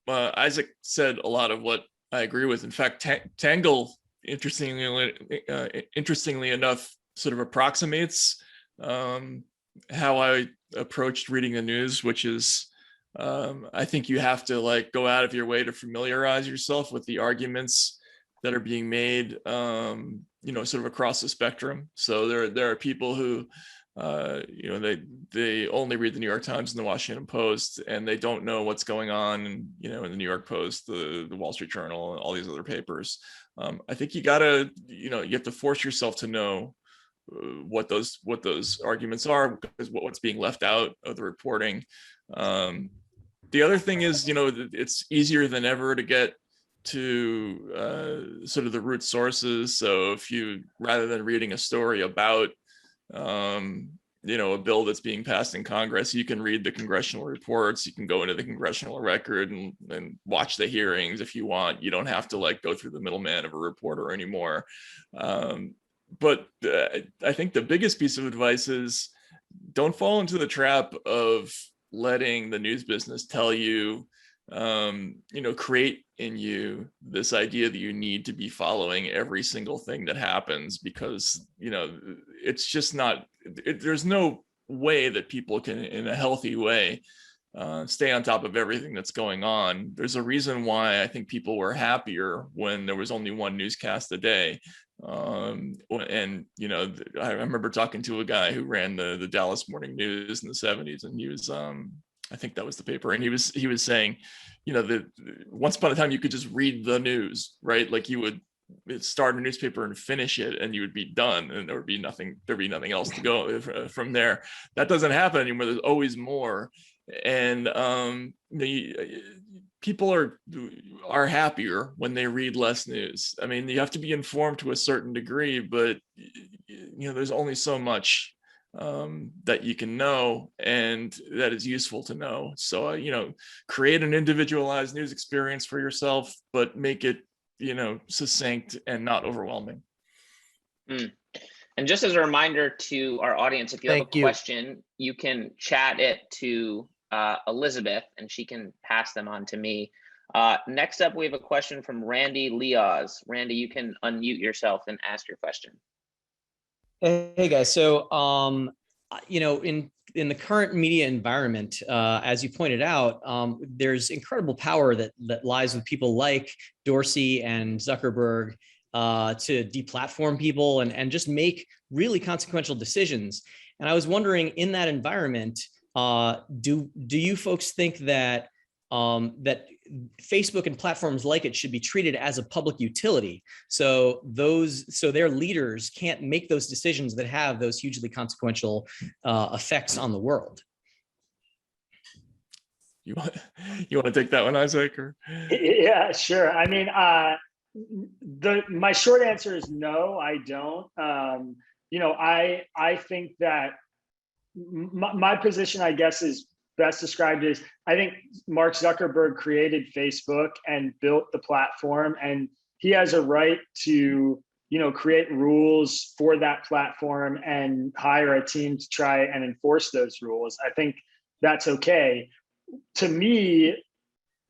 Isaac said a lot of what I agree with. In fact, Tangle, interestingly enough, sort of approximates how I approached reading the news, which is, I think you have to go out of your way to familiarize yourself with the arguments that are being made, sort of across the spectrum. So there are people who, they only read the New York Times and the Washington Post, and they don't know what's going on, in the New York Post, the Wall Street Journal, and all these other papers. I think you have to force yourself to know what those arguments are, because what's being left out of the reporting. The other thing is, it's easier than ever to get to sort of the root sources. So if you, rather than reading a story about a bill that's being passed in Congress, you can read the congressional reports, you can go into the congressional record and watch the hearings if you want. You don't have to go through the middleman of a reporter anymore. But I think the biggest piece of advice is, don't fall into the trap of letting the news business tell you, create in you this idea that you need to be following every single thing that happens, because, it's just not, there's no way that people can, in a healthy way, stay on top of everything that's going on. There's a reason why I think people were happier when there was only one newscast a day. And I remember talking to a guy who ran the Dallas Morning News in the 70s, and he was I think that was the paper, and he was saying, that once upon a time you could just read the news, right? You would start a newspaper and finish it, and you would be done, and there'd be nothing else to go from there. That doesn't happen anymore. There's always more, and people are happier when they read less news. I mean, you have to be informed to a certain degree, but there's only so much that you can know and that is useful to know. So create an individualized news experience for yourself, but make it succinct and not overwhelming. And just as a reminder to our audience, if you have a question, you can chat it to Elizabeth, and she can pass them on to me. Next up, we have a question from Randy Leoz. Randy, you can unmute yourself and ask your question. Hey guys, so in the current media environment, as you pointed out, there's incredible power that lies with people like Dorsey and Zuckerberg to deplatform people and just make really consequential decisions. And I was wondering, in that environment, do you folks think that that Facebook and platforms like it should be treated as a public utility, so their leaders can't make those decisions that have those hugely consequential effects on the world? You want to take that one, Isaac? Or? Yeah, sure. I mean, my short answer is no, I don't. I think that my position, I guess, is best described as, I think Mark Zuckerberg created Facebook and built the platform, and he has a right to, create rules for that platform and hire a team to try and enforce those rules. I think that's okay. To me,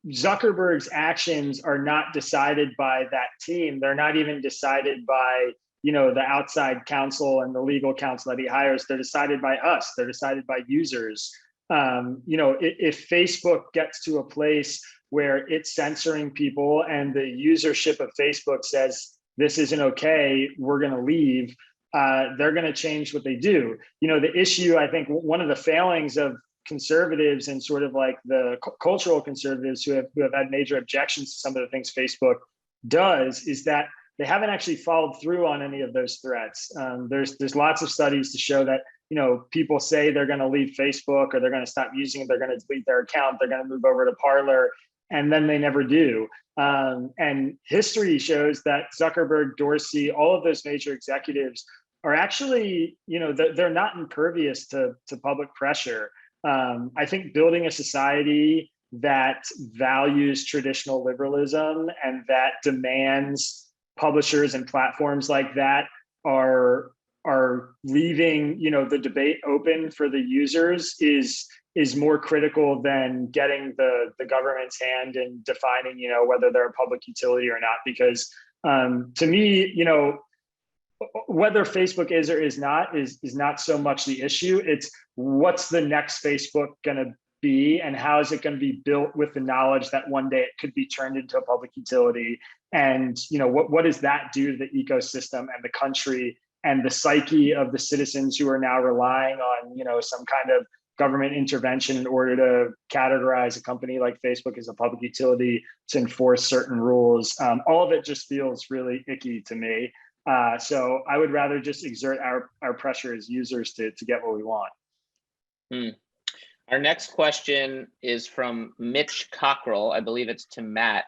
Zuckerberg's actions are not decided by that team. They're not even decided by, the outside counsel and the legal counsel that he hires. They're decided by us. They're decided by users. If Facebook gets to a place where it's censoring people and the usership of Facebook says, this isn't okay, we're going to leave, they're going to change what they do. The issue, I think one of the failings of conservatives and sort of like the cultural conservatives who have had major objections to some of the things Facebook does is that they haven't actually followed through on any of those threats. There's lots of studies to show that, people say they're going to leave Facebook or they're going to stop using it, they're going to delete their account, they're going to move over to Parler, and then they never do. And history shows that Zuckerberg, Dorsey, all of those major executives are actually, they're not impervious to public pressure. I think building a society that values traditional liberalism and that demands publishers and platforms like that are leaving, the debate open for the users is more critical than getting the government's hand in defining, whether they're a public utility or not. Because to me, whether Facebook is or is not so much the issue. It's what's the next Facebook going to be, and how is it going to be built with the knowledge that one day it could be turned into a public utility, and what does that do to the ecosystem and the country and the psyche of the citizens who are now relying on some kind of government intervention in order to categorize a company like Facebook as a public utility to enforce certain rules. All of it just feels really icky to me. So I would rather just exert our pressure as users to get what we want. Our next question is from Mitch Cockrell. I believe it's to Matt.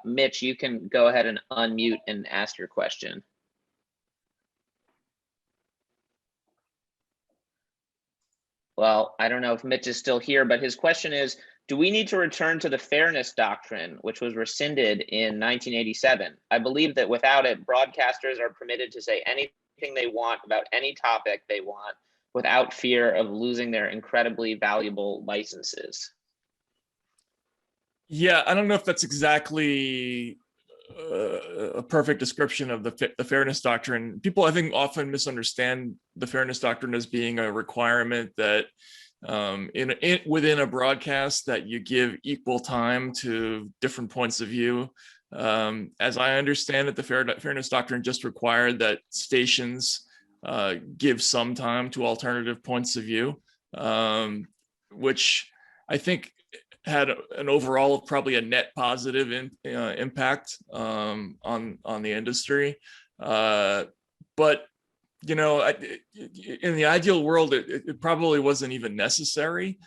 Mitch, you can go ahead and unmute and ask your question. Well, I don't know if Mitch is still here, but his question is, do we need to return to the fairness doctrine, which was rescinded in 1987? I believe that without it, broadcasters are permitted to say anything they want about any topic they want without fear of losing their incredibly valuable licenses. Yeah, I don't know if that's exactly a perfect description of the fairness doctrine. People, I think, often misunderstand the fairness doctrine as being a requirement that within a broadcast that you give equal time to different points of view. As I understand it, the fairness doctrine just required that stations give some time to alternative points of view, which I think had an overall probably a net positive impact on the industry. But in the ideal world, it probably wasn't even necessary,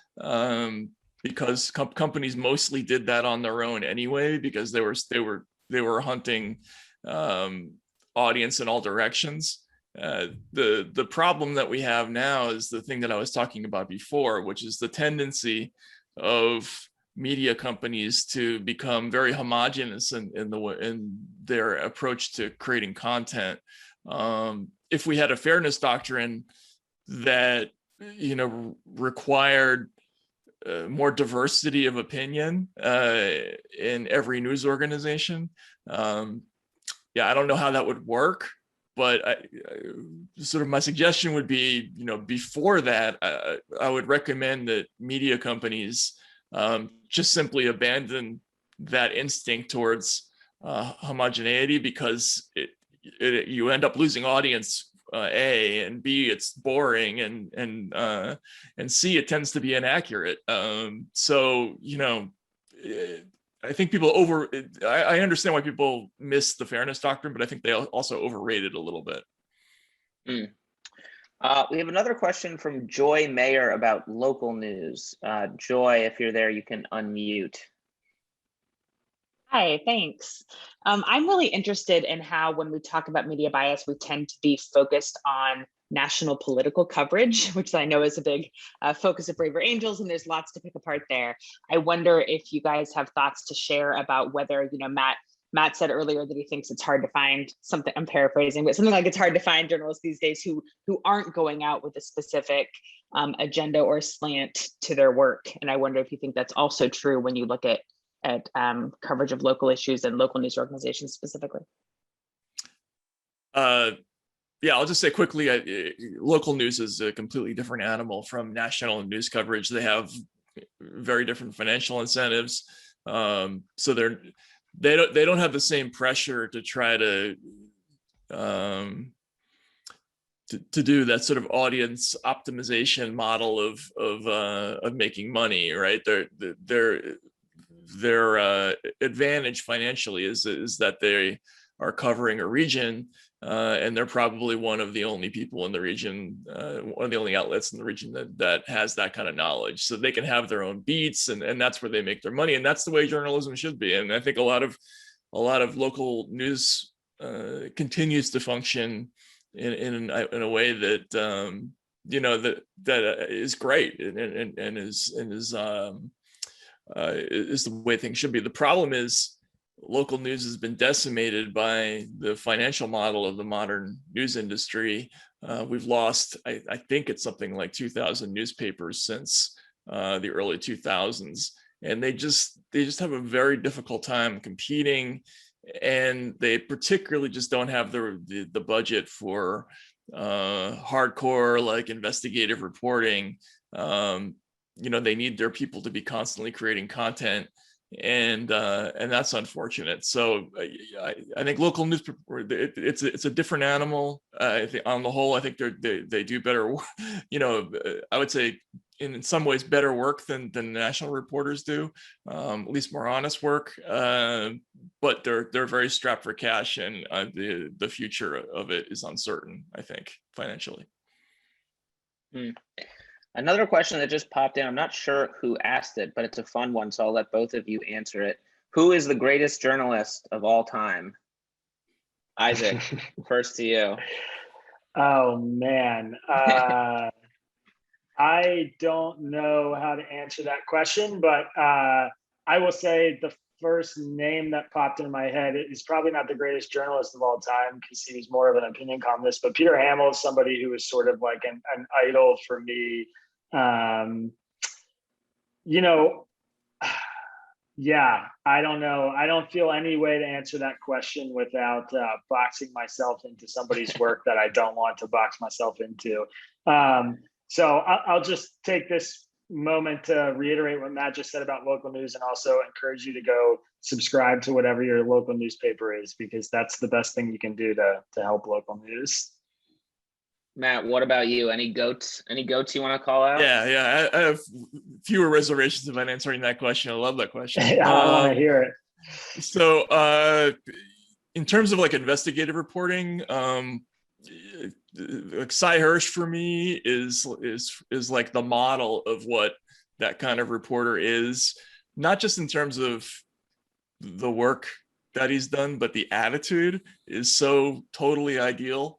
because companies mostly did that on their own anyway, because they were hunting audience in all directions. The problem that we have now is the thing that I was talking about before, which is the tendency of media companies to become very homogenous in their approach to creating content. If we had a fairness doctrine that required more diversity of opinion in every news organization, I don't know how that would work. But sort of my suggestion would be, before that, I would recommend that media companies just simply abandon that instinct towards homogeneity, because you end up losing audience, A, and B, it's boring, and C, it tends to be inaccurate. I think people I understand why people miss the fairness doctrine, but I think they also overrate it a little bit. We have another question from Joy Mayer about local news. Joy, if you're there, you can unmute. Hi, thanks. I'm really interested in how, when we talk about media bias, we tend to be focused on national political coverage, which I know is a big focus of Braver Angels, and there's lots to pick apart there. I wonder if you guys have thoughts to share about whether, Matt said earlier that he thinks it's hard to find something, I'm paraphrasing, but something like it's hard to find journalists these days who aren't going out with a specific agenda or slant to their work. And I wonder if you think that's also true when you look at coverage of local issues and local news organizations specifically. Yeah, I'll just say quickly, local news is a completely different animal from national news coverage. They have very different financial incentives. So they don't have the same pressure to try to do that sort of audience optimization model of making money, right? Their advantage financially is that they are covering a region, and they're probably one of the only people in the region, one of the only outlets in the region that has that kind of knowledge. So they can have their own beats, and that's where they make their money, and that's the way journalism should be. And I think a lot of local news continues to function in a way that that is great and is the way things should be. The problem is local news has been decimated by the financial model of the modern news industry. We've lost, I think it's something like 2,000 newspapers since the early 2000s, and they just have a very difficult time competing, and they particularly just don't have the budget for hardcore, like, investigative reporting. They need their people to be constantly creating content, and that's unfortunate. So I think local news, it's a different animal. I think on the whole, I think they do better. I would say in some ways better work than national reporters do, at least more honest work. But they're very strapped for cash, and the future of it is uncertain, I think, financially. Another question that just popped in, I'm not sure who asked it, but it's a fun one, so I'll let both of you answer it. Who is the greatest journalist of all time? Isaac, first to you. Oh, man. I don't know how to answer that question, but I will say the first name that popped into my head is probably not the greatest journalist of all time, because he was more of an opinion columnist, but Peter Hamill is somebody who was sort of like an idol for me. Yeah, I don't know. I don't feel any way to answer that question without boxing myself into somebody's work that I don't want to box myself into. So I'll just take this moment to reiterate what Matt just said about local news, and also encourage you to go subscribe to whatever your local newspaper is, because that's the best thing you can do to help local news. Matt, what about you? Any goats you want to call out? Yeah. I have fewer reservations about answering that question. I love that question. I want to hear it. So in terms of like investigative reporting, like Cy Hirsch for me is like the model of what that kind of reporter is, not just in terms of the work that he's done, but the attitude is so totally ideal.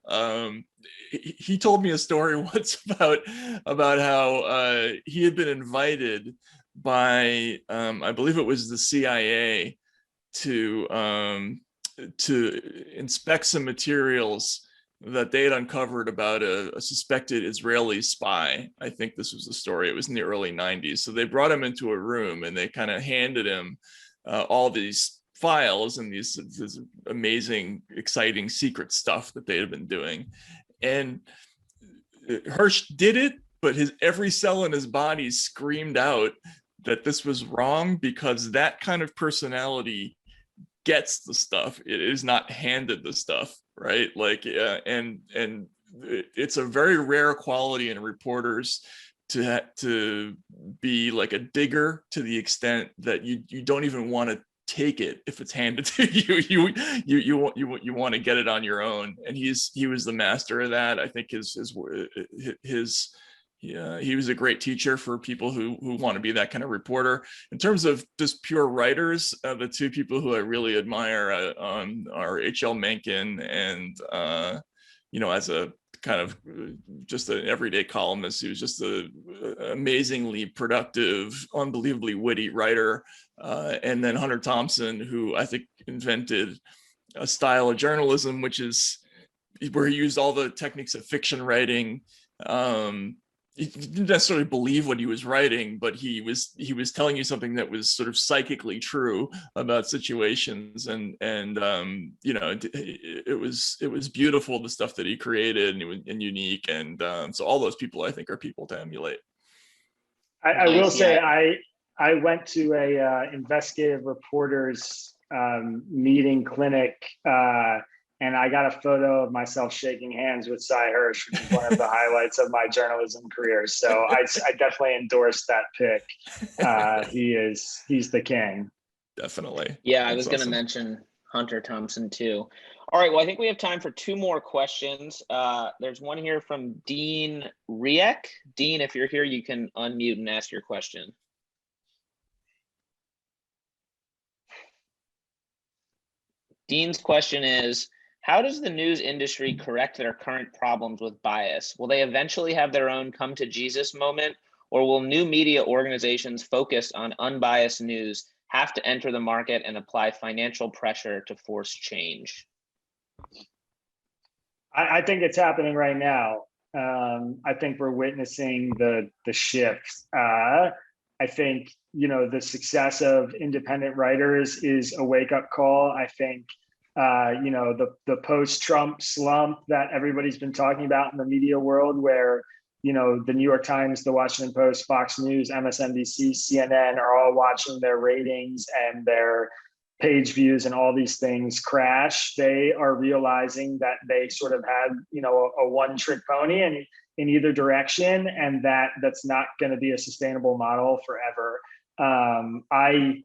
He told me a story once about how he had been invited by I believe it was the CIA to inspect some materials that they had uncovered about a suspected Israeli spy. I think this was the story. It was in the early 90s. So they brought him into a room and they kind of handed him all these files and this amazing, exciting secret stuff that they had been doing. And Hirsch did it, but every cell in his body screamed out that this was wrong, because that kind of personality gets the stuff. It is not handed the stuff, right? Like, and it's a very rare quality in reporters to be like a digger to the extent that you don't even want to take it if it's handed to you. You want to get it on your own, and he was the master of that. I think he was a great teacher for people who want to be that kind of reporter. In terms of just pure writers, the two people who I really admire are H.L. Mencken and as a kind of just an everyday columnist, he was just an amazingly productive, unbelievably witty writer. And then Hunter Thompson, who I think invented a style of journalism, which is where he used all the techniques of fiction writing. He didn't necessarily believe what he was writing, but he was telling you something that was sort of psychically true about situations, and it was beautiful, the stuff that he created, and unique, and so all those people I think are people to emulate. I will say I went to a investigative reporters meeting clinic. And I got a photo of myself shaking hands with Cy Hirsch, which is one of the highlights of my journalism career. So I definitely endorse that pick. He's the king. Definitely. Yeah, I was going to mention Hunter Thompson too. All right, well, I think we have time for 2 more questions. There's one here from Dean Riek. Dean, if you're here, you can unmute and ask your question. Dean's question is, how does the news industry correct their current problems with bias? Will they eventually have their own come to Jesus moment, or will new media organizations focused on unbiased news have to enter the market and apply financial pressure to force change? I think it's happening right now. I think we're witnessing the shift. I think, the success of independent writers is a wake-up call. I think the post-Trump slump that everybody's been talking about in the media world, where the New York Times, the Washington Post, Fox News, MSNBC, CNN are all watching their ratings and their page views and all these things crash. They are realizing that they sort of had a one-trick pony in either direction, and that's not going to be a sustainable model forever. I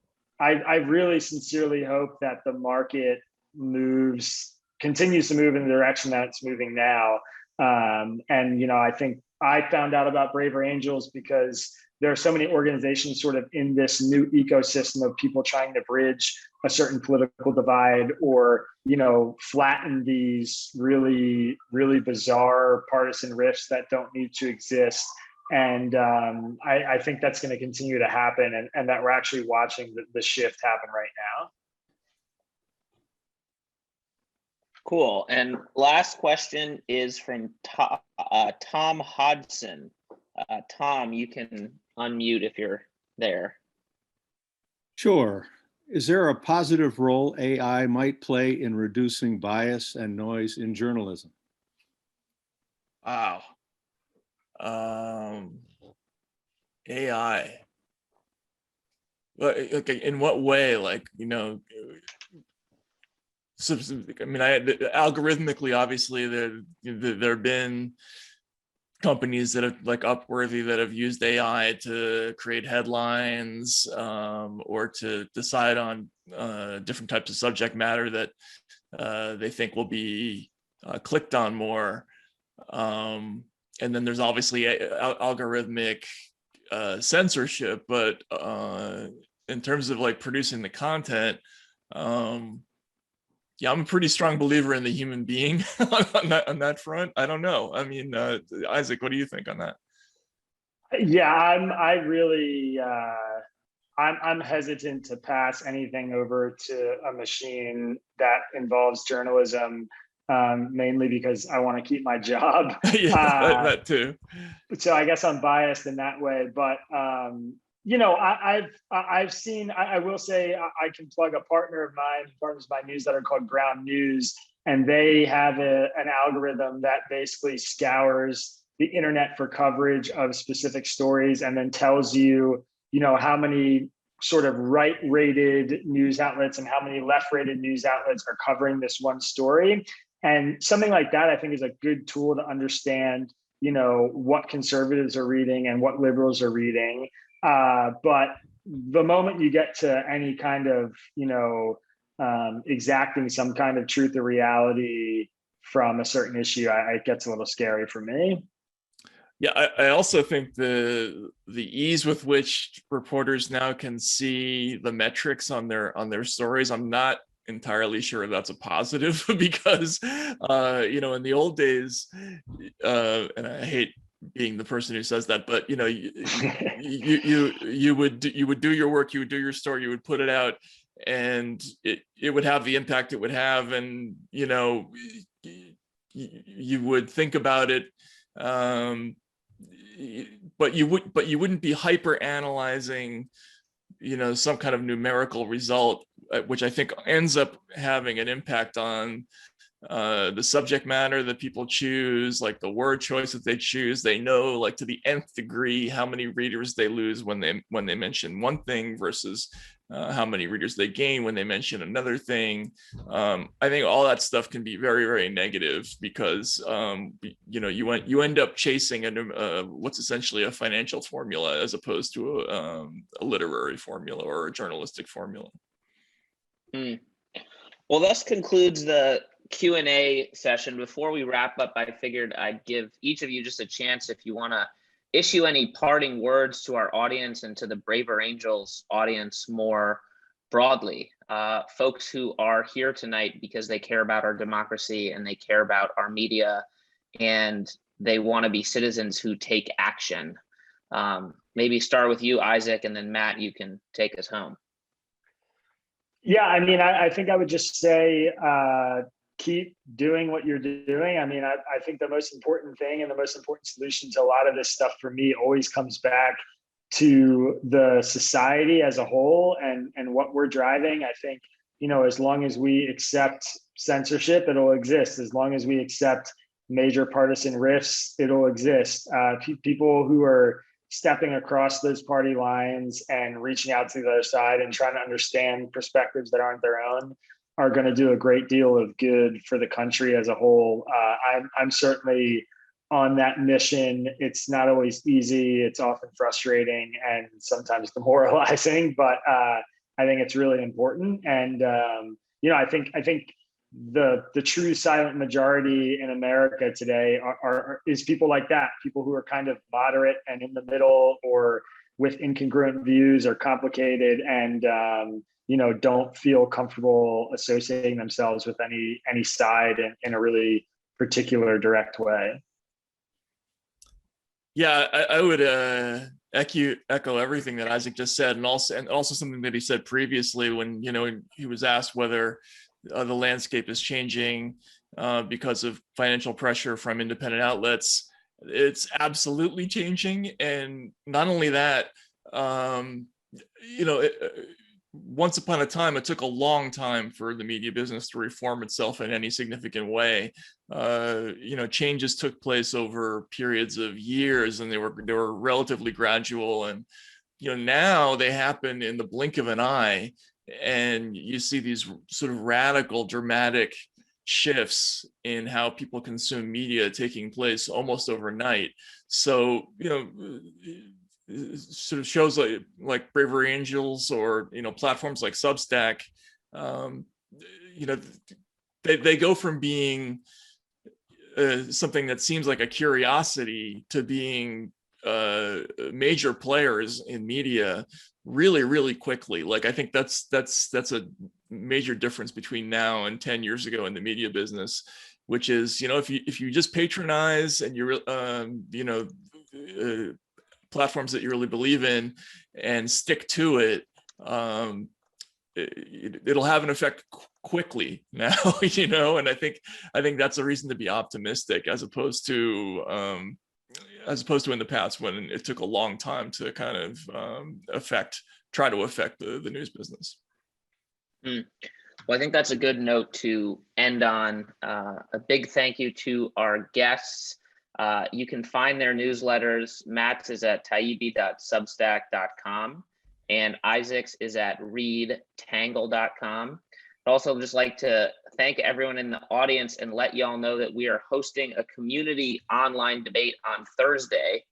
really sincerely hope that the market continues to move in the direction that it's moving now. I think I found out about Braver Angels because there are so many organizations sort of in this new ecosystem of people trying to bridge a certain political divide, or flatten these really, really bizarre partisan rifts that don't need to exist. And I think that's going to continue to happen, and that we're actually watching the shift happen right now. Cool. And last question is from Tom Hodson. Tom, you can unmute if you're there. Sure. Is there a positive role AI might play in reducing bias and noise in journalism? Wow. AI. Okay, in what way? Algorithmically, obviously, there have been companies that have, like Upworthy, that have used AI to create headlines, or to decide on different types of subject matter that they think will be clicked on more. And then there's obviously algorithmic censorship, but in terms of producing the content, yeah, I'm a pretty strong believer in the human being on that front. I don't know. I mean, Isaac, what do you think on that? Yeah, I'm hesitant to pass anything over to a machine that involves journalism, mainly because I want to keep my job. Yeah, that too. So I guess I'm biased in that way, but I've seen. I will say I can plug a partners of my newsletter called Ground News, and they have an algorithm that basically scours the internet for coverage of specific stories, and then tells you, how many sort of right-rated news outlets and how many left-rated news outlets are covering this one story. And something like that, I think, is a good tool to understand, what conservatives are reading and what liberals are reading. But the moment you get to any kind of, exacting some kind of truth or reality from a certain issue, it gets a little scary for me. Yeah, I also think the ease with which reporters now can see the metrics on their stories, I'm not entirely sure that's a positive because in the old days, and I hate being the person who says that, but you would do your work, you would do your story, you would put it out, and it would have the impact it would have, and you would think about it, but you wouldn't be hyper analyzing some kind of numerical result, which I think ends up having an impact on the subject matter that people choose, like the word choice that they choose. They know, like, to the nth degree how many readers they lose when they mention one thing versus how many readers they gain when they mention another thing. I think all that stuff can be very, very negative because you end up chasing what's essentially a financial formula as opposed to a literary formula or a journalistic formula. Well, this concludes the Q&A session. Before we wrap up, I figured I'd give each of you just a chance if you want to issue any parting words to our audience and to the Braver Angels audience more broadly. Folks who are here tonight because they care about our democracy and they care about our media and they want to be citizens who take action. Maybe start with you, Isaac, and then Matt, you can take us home. Yeah, I mean, I think I would just say, keep doing what you're doing. I mean, I think the most important thing and the most important solution to a lot of this stuff for me always comes back to the society as a whole and what we're driving. I think, as long as we accept censorship, it'll exist. As long as we accept major partisan rifts, it'll exist. People who are stepping across those party lines and reaching out to the other side and trying to understand perspectives that aren't their own are going to do a great deal of good for the country as a whole. I'm certainly on that mission. It's not always easy. It's often frustrating and sometimes demoralizing, but I think it's really important. And I think the true silent majority in America today is people like that, people who are kind of moderate and in the middle or with incongruent views or complicated and don't feel comfortable associating themselves with any side in a really particular direct way. Yeah, I would echo everything that Isaac just said, and also something that he said previously when he was asked whether the landscape is changing because of financial pressure from independent outlets. It's absolutely changing, and not only that, once upon a time, it took a long time for the media business to reform itself in any significant way. Changes took place over periods of years, and they were relatively gradual. And now they happen in the blink of an eye, and you see these sort of radical, dramatic shifts in how people consume media taking place almost overnight. So sort of shows like Braver Angels or platforms like Substack, they go from being something that seems like a curiosity to being major players in media really, really quickly. Like, I think that's a major difference between now and 10 years ago in the media business, which is if you just patronize and you're platforms that you really believe in and stick to it, it'll have an effect quickly now, and I think that's a reason to be optimistic as opposed to in the past when it took a long time to kind of try to affect the news business. Well, I think that's a good note to end on. A big thank you to our guests. You can find their newsletters. Matt's is at taibbi.substack.com and Isaac's is at readtangle.com. I'd also just like to thank everyone in the audience and let y'all know that we are hosting a community online debate on Thursday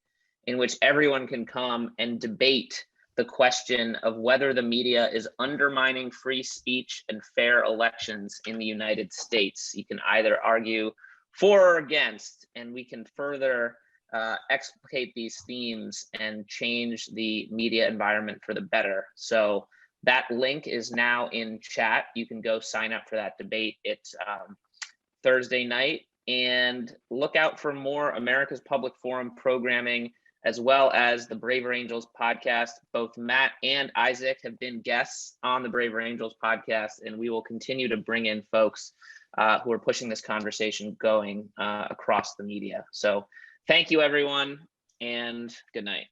in which everyone can come and debate the question of whether the media is undermining free speech and fair elections in the United States. You can either argue for or against, and we can further explicate these themes and change the media environment for the better. So that link is now in chat. You can go sign up for that debate. It's Thursday night, and look out for more America's Public Forum programming, as well as the Braver Angels podcast. Both Matt and Isaac have been guests on the Braver Angels podcast, and we will continue to bring in folks who are pushing this conversation going across the media. So thank you, everyone, and good night.